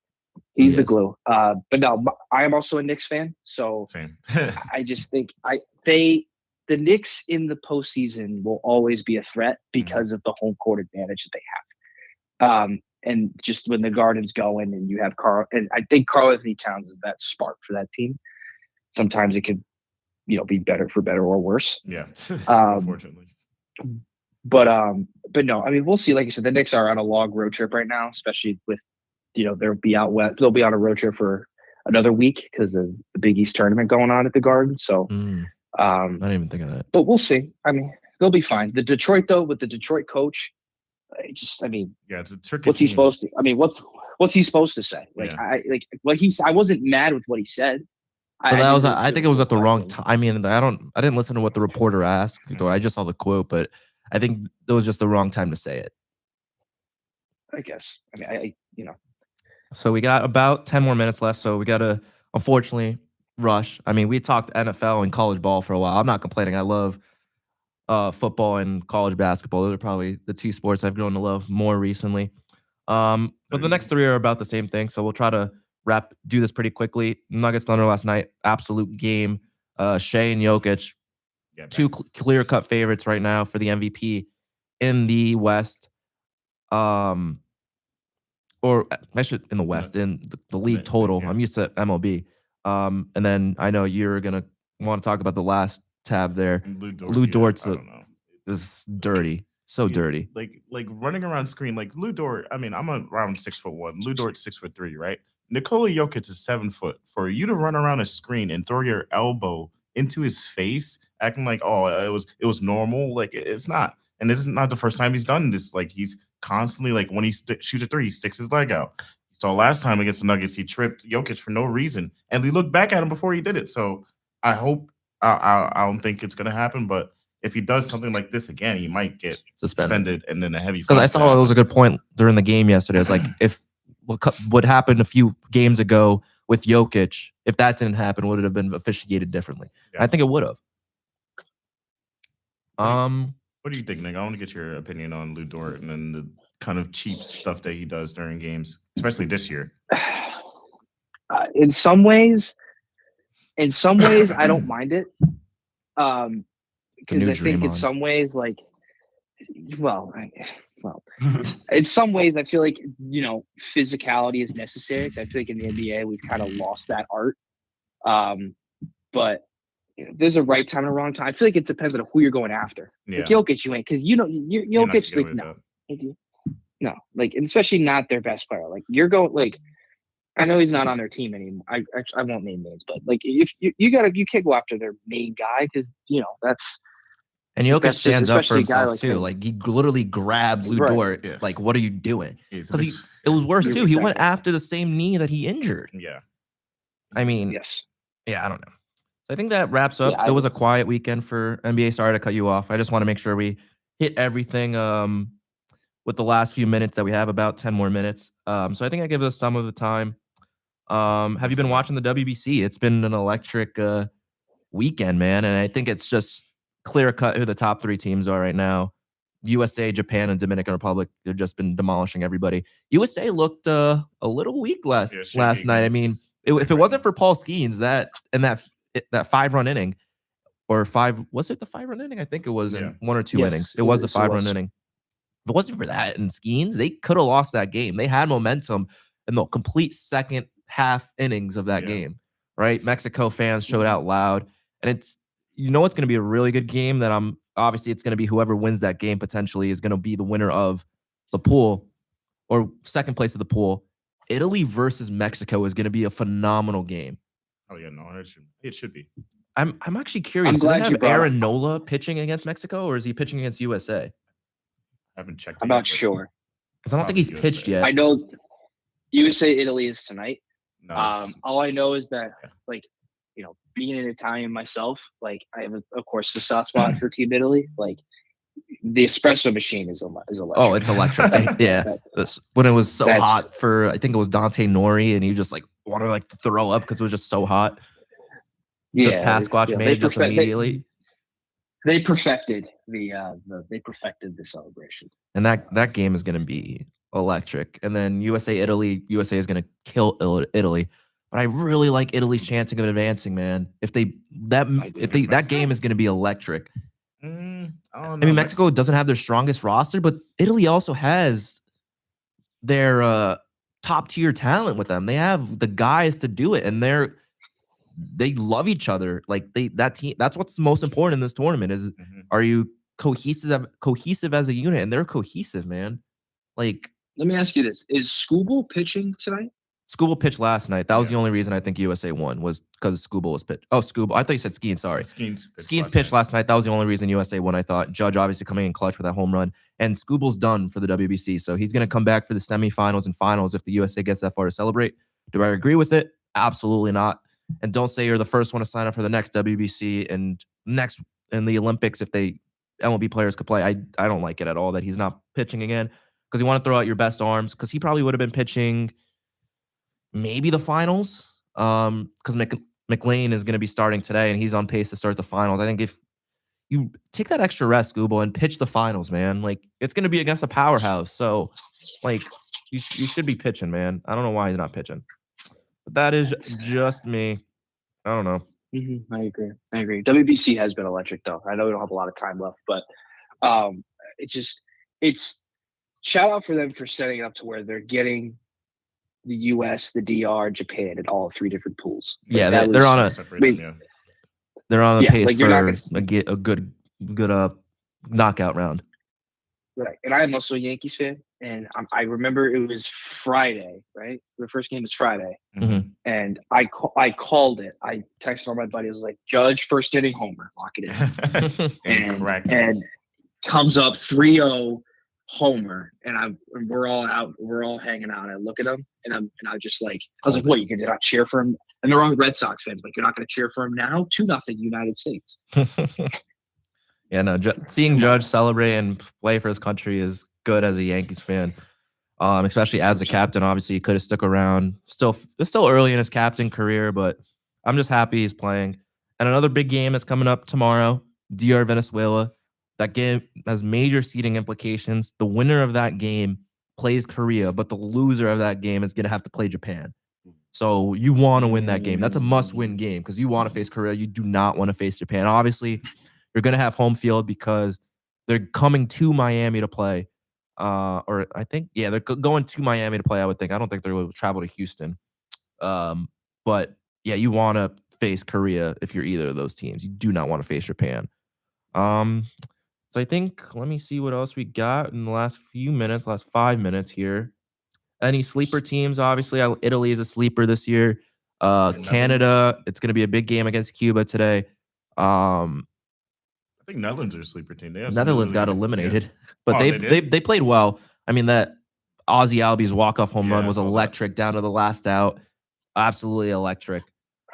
[SPEAKER 2] He
[SPEAKER 3] He's the
[SPEAKER 2] is.
[SPEAKER 3] glue. But no, I am also a Knicks fan, so
[SPEAKER 4] Same.
[SPEAKER 3] I just think the Knicks in the postseason will always be a threat because of the home court advantage that they have. And just when the Garden's going and you have Carl, and I think Karl Anthony Towns is that spark for that team. Sometimes it could, be better for better or worse.
[SPEAKER 4] Yeah.
[SPEAKER 3] Um,
[SPEAKER 4] Unfortunately.
[SPEAKER 3] But no, I mean, we'll see. Like I said, the Knicks are on a long road trip right now, especially with, they'll be out west. They'll be on a road trip for another week because of the Big East tournament going on at the Garden. So,
[SPEAKER 2] I didn't even think of that.
[SPEAKER 3] but we'll see. I mean, they'll be fine. The Detroit though, with the Detroit coach,
[SPEAKER 4] Yeah, it's a tricky
[SPEAKER 3] what's he
[SPEAKER 4] team.
[SPEAKER 3] supposed to? I mean, what's he supposed to say? Like,
[SPEAKER 4] Yeah.
[SPEAKER 3] I wasn't mad with what he said.
[SPEAKER 2] But that was, I
[SPEAKER 3] didn't
[SPEAKER 2] think it was at the wrong
[SPEAKER 3] question.
[SPEAKER 2] time. I mean, I didn't listen to what the reporter asked. Though I just saw the quote, but I think it was just the wrong time to say it.
[SPEAKER 3] I guess. I mean,
[SPEAKER 2] So we got about 10 more minutes left. So we got to, unfortunately, rush. I mean, we talked NFL and college ball for a while. I'm not complaining. I love football and college basketball. Those are probably the two sports I've grown to love more recently. But the next three are about the same thing. So we'll try to do this pretty quickly. Nuggets Thunder last night, absolute game. Shea and Jokic,
[SPEAKER 4] Yeah,
[SPEAKER 2] two clear-cut favorites right now for the MVP in the West. Or I should in the West, in the league total.
[SPEAKER 4] yeah.
[SPEAKER 2] I'm used to MLB. And then I know you're gonna want to talk about the last tab there. Lou Dort's
[SPEAKER 4] I don't know.
[SPEAKER 2] is dirty, so dirty.
[SPEAKER 4] Like running around screen, like Lou Dort. I mean, I'm around 6'1". Lou Dort's 6'3", right? Nikola Jokic is 7 foot. For you to run around a screen and throw your elbow into his face, acting like, oh, it was normal. Like it's not. And this is not the first time he's done this. Like he's constantly, like when he shoots a three, he sticks his leg out. So last time against the Nuggets, he tripped Jokic for no reason, and we looked back at him before he did it. So I hope I don't think it's gonna happen, but if he does something like this again, he might get suspended and then a heavy.
[SPEAKER 2] Because I saw it was a good point during the game yesterday. It's like if what happened a few games ago with Jokic, if that didn't happen, would it have been officiated differently?
[SPEAKER 4] Yeah.
[SPEAKER 2] I think it would have.
[SPEAKER 4] What do you think, Nick? I want to get your opinion on Lou Dort and then the kind of cheap stuff that he does during games, especially this year.
[SPEAKER 3] In some ways, I don't mind it. Because I think in some ways, like, in some ways, I feel like, physicality is necessary. Because I feel like in the NBA, we've kind of lost that art. But there's a right time and a wrong time. I feel like it depends on who you're going after.
[SPEAKER 4] Yeah.
[SPEAKER 3] Like Jokic, you ain't, because Jokic, like, no, like, and especially not their best player. Like you're going, like, I know he's not on their team anymore. I won't name names, but like, if you can't go after their main guy because that's.
[SPEAKER 2] And Jokic
[SPEAKER 3] that's
[SPEAKER 2] stands up for
[SPEAKER 3] especially a guy
[SPEAKER 2] himself
[SPEAKER 3] like
[SPEAKER 2] too.
[SPEAKER 3] him.
[SPEAKER 2] Like he literally grabbed Lou
[SPEAKER 3] Right.
[SPEAKER 2] Dort.
[SPEAKER 4] Yeah.
[SPEAKER 2] Like, what are you doing?
[SPEAKER 4] Because
[SPEAKER 2] It was worse too. He went
[SPEAKER 3] Exactly.
[SPEAKER 2] after the same knee that he injured.
[SPEAKER 4] yeah.
[SPEAKER 2] I mean,
[SPEAKER 3] Yes.
[SPEAKER 2] yeah, I don't know. So I think that wraps up.
[SPEAKER 3] Yeah,
[SPEAKER 2] It was a quiet weekend for NBA. Sorry to cut you off. I just want to make sure we hit everything with the last few minutes that we have, about 10 more minutes. So I think that gives us some of the time. Have you been watching the WBC? It's been an electric weekend, man. And I think it's just clear cut who the top three teams are right now. USA, Japan, and Dominican Republic. They've just been demolishing everybody. USA looked a little weak last night. I mean, if it wasn't for Paul Skeens, that 5-run inning, or was it the 5-run inning? I think it was in 1 or 2 innings. It was the 5-run inning. If it wasn't for that and Skeens, they could have lost that game. They had momentum in the complete second half innings of that
[SPEAKER 4] Yeah.
[SPEAKER 2] game, right? Mexico fans showed
[SPEAKER 3] Mhm.
[SPEAKER 2] out loud. And it's, it's going to be a really good game that obviously it's going to be whoever wins that game potentially is going to be the winner of the pool or second place of the pool. Italy versus Mexico is going to be a phenomenal game.
[SPEAKER 4] Oh yeah, no, it should be.
[SPEAKER 2] I'm actually curious.
[SPEAKER 3] I'm
[SPEAKER 2] Do they
[SPEAKER 3] glad you
[SPEAKER 2] have
[SPEAKER 3] brought
[SPEAKER 2] Aaron Nola pitching against Mexico, or is he pitching against USA?
[SPEAKER 4] I haven't checked.
[SPEAKER 3] I'm
[SPEAKER 4] it yet,
[SPEAKER 3] not
[SPEAKER 4] but
[SPEAKER 3] sure.
[SPEAKER 2] Because I don't think
[SPEAKER 4] Probably
[SPEAKER 2] he's pitched
[SPEAKER 4] USA.
[SPEAKER 2] yet.
[SPEAKER 3] I know USA Italy is tonight.
[SPEAKER 4] No, it's-
[SPEAKER 3] All I know is that,
[SPEAKER 4] Yeah.
[SPEAKER 3] like, being an Italian myself, like, I have, of course, the soft spot for Team Italy. Like, the espresso machine is electric.
[SPEAKER 2] Oh, it's electric. Yeah. When it was so
[SPEAKER 3] That's-
[SPEAKER 2] hot for, I think it was Dante Nori, and he just like wanted like to throw up because it was just so hot. Just Pasquatch made it just immediately.
[SPEAKER 3] They perfected the celebration.
[SPEAKER 2] And that game is going to be electric. And then USA Italy is going to kill Italy. But I really like Italy's chancing of advancing, man. That game is going to be electric.
[SPEAKER 4] I don't know.
[SPEAKER 2] I mean, Mexico doesn't have their strongest roster, but Italy also has their top tier talent with them. They have the guys to do it, and they love each other. Like that team. That's what's most important in this tournament is are you cohesive as a unit? And they're cohesive, man. Like,
[SPEAKER 3] let me ask you this: is Skubal pitching tonight?
[SPEAKER 2] Skubal pitched last night. That was
[SPEAKER 4] Yeah.
[SPEAKER 2] the only reason I think USA won was because Skubal was pitched. Oh, Skubal. I thought you said Skeen. Sorry.
[SPEAKER 4] Skeens
[SPEAKER 2] Skeens pitched last night. That was the only reason USA won, I thought. Judge obviously coming in clutch with that home run. And Skubal's done for the WBC. So he's going to come back for the semifinals and finals if the USA gets that far to celebrate. Do I agree with it? Absolutely not. And don't say you're the first one to sign up for the next WBC and next in the Olympics if they MLB players could play. I don't like it at all that he's not pitching again because you want to throw out your best arms because he probably would have been pitching maybe the finals because McLean is going to be starting today and he's on pace to start the finals. I think if you take that extra rest, Google, and pitch the finals, man, like it's going to be against a powerhouse. So like you should be pitching, man. I don't know why he's not pitching, but that is just me. I don't know.
[SPEAKER 3] I agree. WBC has been electric, though. I know we don't have a lot of time left, but it's shout out for them for setting it up to where they're getting the US, the DR, Japan, and all three different pools. Like,
[SPEAKER 2] Yeah,
[SPEAKER 3] that
[SPEAKER 2] they're
[SPEAKER 3] was-
[SPEAKER 2] on a they're on a
[SPEAKER 3] Yeah,
[SPEAKER 2] pace
[SPEAKER 3] like, you're not
[SPEAKER 2] for a good knockout round.
[SPEAKER 3] right. And I'm also a Yankees fan, and I remember it was Friday, right? The first game was Friday, and I called it. I texted all my buddies. I was like, Judge, first inning homer, lock it in.
[SPEAKER 4] Incorrect.
[SPEAKER 3] And comes up 3-0 homer, and we're all out, we're all hanging out. I look at him, and I just like, I was like, what, you not cheer for him? And they're all Red Sox fans, like, you're not going to cheer for him now? 2-0 United States.
[SPEAKER 2] Yeah, no. Seeing Judge celebrate and play for his country is good as a Yankees fan, especially as the captain. Obviously, he could have stuck around. It's still early in his captain career, but I'm just happy he's playing. And another big game that's coming up tomorrow, DR Venezuela. That game has major seeding implications. The winner of that game plays Korea, but the loser of that game is going to have to play Japan. So you want to win that game. That's a must-win game because you want to face Korea. You do not want to face Japan. Obviously, you're going to have home field because they're coming to Miami to play. Or I think, yeah, they're going to Miami to play, I would think. I don't think they will travel to Houston. But, yeah, you want to face Korea if you're either of those teams. You do not want to face Japan. So I think, let me see what else we got in the last 5 minutes here. Any sleeper teams? Obviously, Italy is a sleeper this year. Canada, it's going to be a big game against Cuba today.
[SPEAKER 4] I think Netherlands are a sleeper team.
[SPEAKER 2] Netherlands got eliminated, but
[SPEAKER 4] Oh,
[SPEAKER 2] they played well. I mean, that Ozzy Albies walk-off home
[SPEAKER 4] Yeah,
[SPEAKER 2] run
[SPEAKER 4] I
[SPEAKER 2] was
[SPEAKER 4] saw that.
[SPEAKER 2] electric down to the last out. Absolutely electric.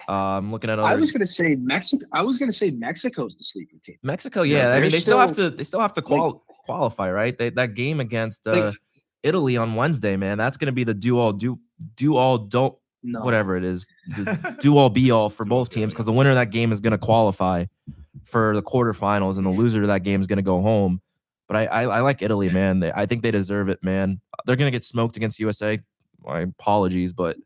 [SPEAKER 2] Looking at other
[SPEAKER 3] I was going to say Mexico. I was going to say Mexico's the sleeper team.
[SPEAKER 2] Mexico,
[SPEAKER 3] Yeah,
[SPEAKER 2] yeah. I mean,
[SPEAKER 3] they're
[SPEAKER 2] they still have to qualify, right? That game against
[SPEAKER 3] Like-
[SPEAKER 2] Italy on Wednesday, man. That's going to be the do all don't
[SPEAKER 3] No.
[SPEAKER 2] whatever it is, the do all be all for both teams because the winner of that game is going to qualify for the quarterfinals, and the loser of that game is going to go home. But I like Italy, man. I think they deserve it, man. They're going to get smoked against USA. My apologies, but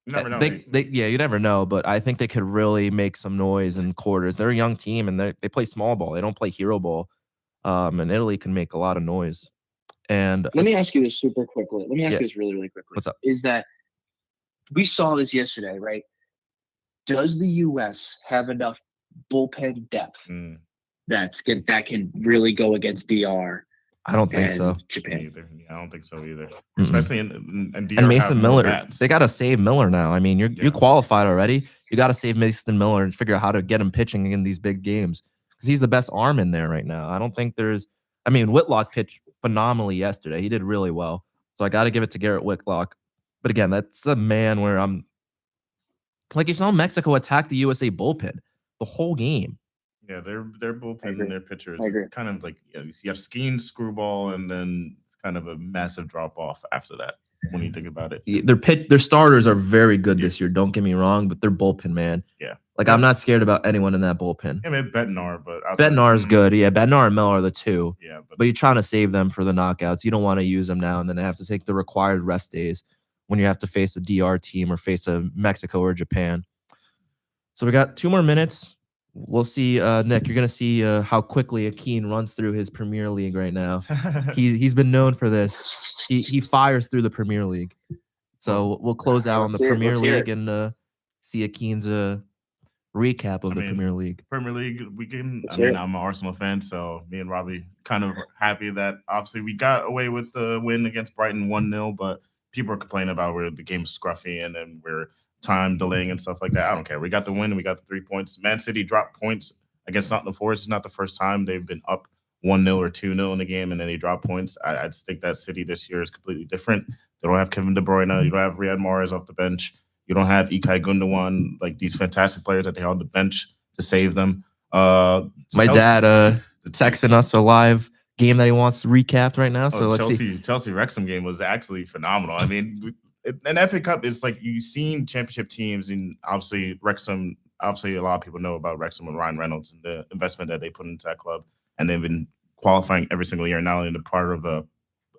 [SPEAKER 4] You never know.
[SPEAKER 2] you never know. But I think they could really make some noise in quarters. They're a young team, and they play small ball. They don't play hero ball. And Italy can make a lot of noise. And
[SPEAKER 3] Let me ask you this super quickly. Let me ask
[SPEAKER 2] Yeah.
[SPEAKER 3] you this really, really quickly.
[SPEAKER 2] What's up?
[SPEAKER 3] Is that we saw this yesterday, right? Does the U.S. have enough bullpen depth
[SPEAKER 4] Mm,
[SPEAKER 3] that can really go against DR
[SPEAKER 2] I don't think
[SPEAKER 3] and
[SPEAKER 2] so.
[SPEAKER 4] me
[SPEAKER 3] Japan?
[SPEAKER 4] either. Yeah, I don't think so either.
[SPEAKER 2] Mm-mm.
[SPEAKER 4] Especially in DR
[SPEAKER 2] And
[SPEAKER 4] have
[SPEAKER 2] Mason
[SPEAKER 4] more
[SPEAKER 2] Miller,
[SPEAKER 4] bats.
[SPEAKER 2] they got to save Miller now. I mean, you
[SPEAKER 4] Yeah.
[SPEAKER 2] qualified already. You got to save Mason Miller and figure out how to get him pitching in these big games because he's the best arm in there right now. I don't think there's. I mean, Whitlock pitched phenomenally yesterday. He did really well. So I got to give it to Garrett Whitlock. But again, that's a man where I'm like, you saw Mexico attack the USA bullpen the whole game.
[SPEAKER 4] Yeah, their bullpen
[SPEAKER 3] agree.
[SPEAKER 4] and their pitchers
[SPEAKER 3] I
[SPEAKER 4] is
[SPEAKER 3] agree.
[SPEAKER 4] kind of like you have Skeen, Screwball, and then it's kind of a massive drop off after that when you think about it.
[SPEAKER 2] Their starters are very good this year. Don't get me wrong, but their bullpen, man.
[SPEAKER 4] Yeah.
[SPEAKER 2] Like, I'm not scared about anyone in that bullpen.
[SPEAKER 4] I mean, Bednar, but outside-
[SPEAKER 2] Bednar is good. Yeah, Bednar and Miller are the two.
[SPEAKER 4] Yeah, but
[SPEAKER 2] But you're trying to save them for the knockouts. You don't want to use them now, and then they have to take the required rest days when you have to face a DR team or face a Mexico or Japan. So we got 2 more minutes. We'll see, Nick. You're gonna see how quickly Akeem runs through his Premier League right now. He's been known for this. He fires through the Premier League. So we'll close out on the
[SPEAKER 3] Let's hear it,
[SPEAKER 2] Premier
[SPEAKER 3] let's hear
[SPEAKER 2] League and see Akeem's recap of the
[SPEAKER 4] mean,
[SPEAKER 2] Premier League.
[SPEAKER 4] Premier League weekend.
[SPEAKER 3] Let's
[SPEAKER 4] I
[SPEAKER 3] hear
[SPEAKER 4] mean,
[SPEAKER 3] it.
[SPEAKER 4] I'm an Arsenal fan, so me and Robbie kind of happy that obviously we got away with the win against Brighton 1-0, but people are complaining about where the game's scruffy and then we're time delaying and stuff like that. I don't care. We got the win and we got the 3 points. Man City dropped points against Nottingham Forest. It's not the first time they've been up 1-0 or 2-0 in the game and then they drop points. I just think that City this year is completely different. They don't have Kevin De Bruyne. You don't have Riyad Mahrez off the bench. You don't have Ilkay Gundogan, like these fantastic players that they had on the bench to save them.
[SPEAKER 2] My
[SPEAKER 4] Chelsea-
[SPEAKER 2] dad texting us a live game that he wants recapped right now. So
[SPEAKER 4] Oh,
[SPEAKER 2] let's see.
[SPEAKER 4] Chelsea Wrexham game was actually phenomenal. I mean, an FA Cup is like you've seen championship teams, and obviously Wrexham. Obviously, a lot of people know about Wrexham and Ryan Reynolds and the investment that they put into that club, and they've been qualifying every single year. Not only the part of a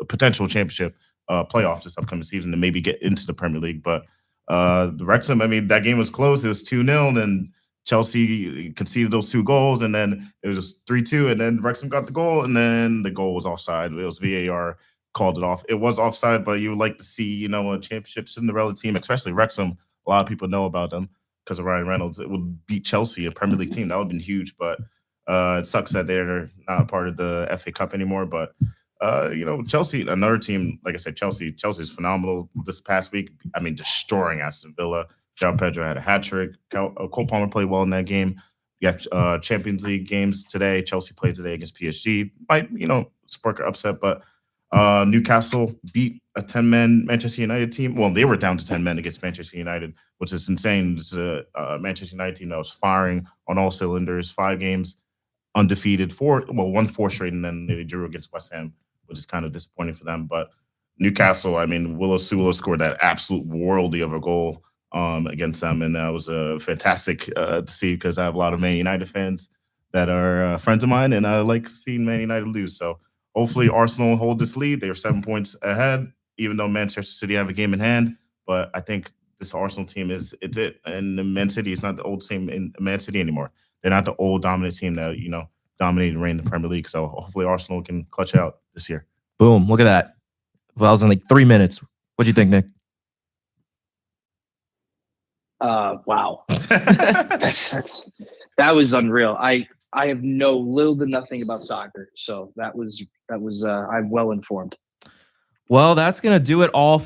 [SPEAKER 4] potential championship playoff this upcoming season to maybe get into the Premier League, but the Wrexham. I mean, that game was close. It was 2-0, and Chelsea conceded those 2 goals, and then it was 3-2, and then Wrexham got the goal, and then the goal was offside. It was VAR called it off. It was offside, but you would like to see, a championship Cinderella team, especially Wrexham. A lot of people know about them because of Ryan Reynolds. It would beat Chelsea, a Premier League team. That would have been huge, but it sucks that they're not part of the FA Cup anymore. But Chelsea, another team, like I said, Chelsea's phenomenal this past week. I mean, destroying Aston Villa. João Pedro had a hat trick. Cole Palmer played well in that game. You have Champions League games today. Chelsea played today against PSG. Might, spark an upset, but Newcastle beat a 10-man Manchester United team. Well, they were down to 10 men against Manchester United, which is insane. It's a Manchester United team that was firing on all cylinders, 5 games, undefeated, 1 4 straight, and then they drew against West Ham, which is kind of disappointing for them. But Newcastle, I mean, Willow Sula scored that absolute worldie of a goal against them, and that was fantastic to see because I have a lot of Man United fans that are friends of mine, and I like seeing Man United lose. So hopefully Arsenal hold this lead. They are 7 points ahead, even though Manchester City have a game in hand. But I think this Arsenal team it's it. And the Man City is not the old team in Man City anymore. They're not the old dominant team that, dominated and reigned in the Premier League. So hopefully Arsenal can clutch it out this year.
[SPEAKER 2] Boom. Look at that. Well, that was in like 3 minutes. What do you think, Nick?
[SPEAKER 3] Wow. That was unreal. I have little to nothing about soccer, so that was I'm well informed.
[SPEAKER 2] Well, that's going to do it all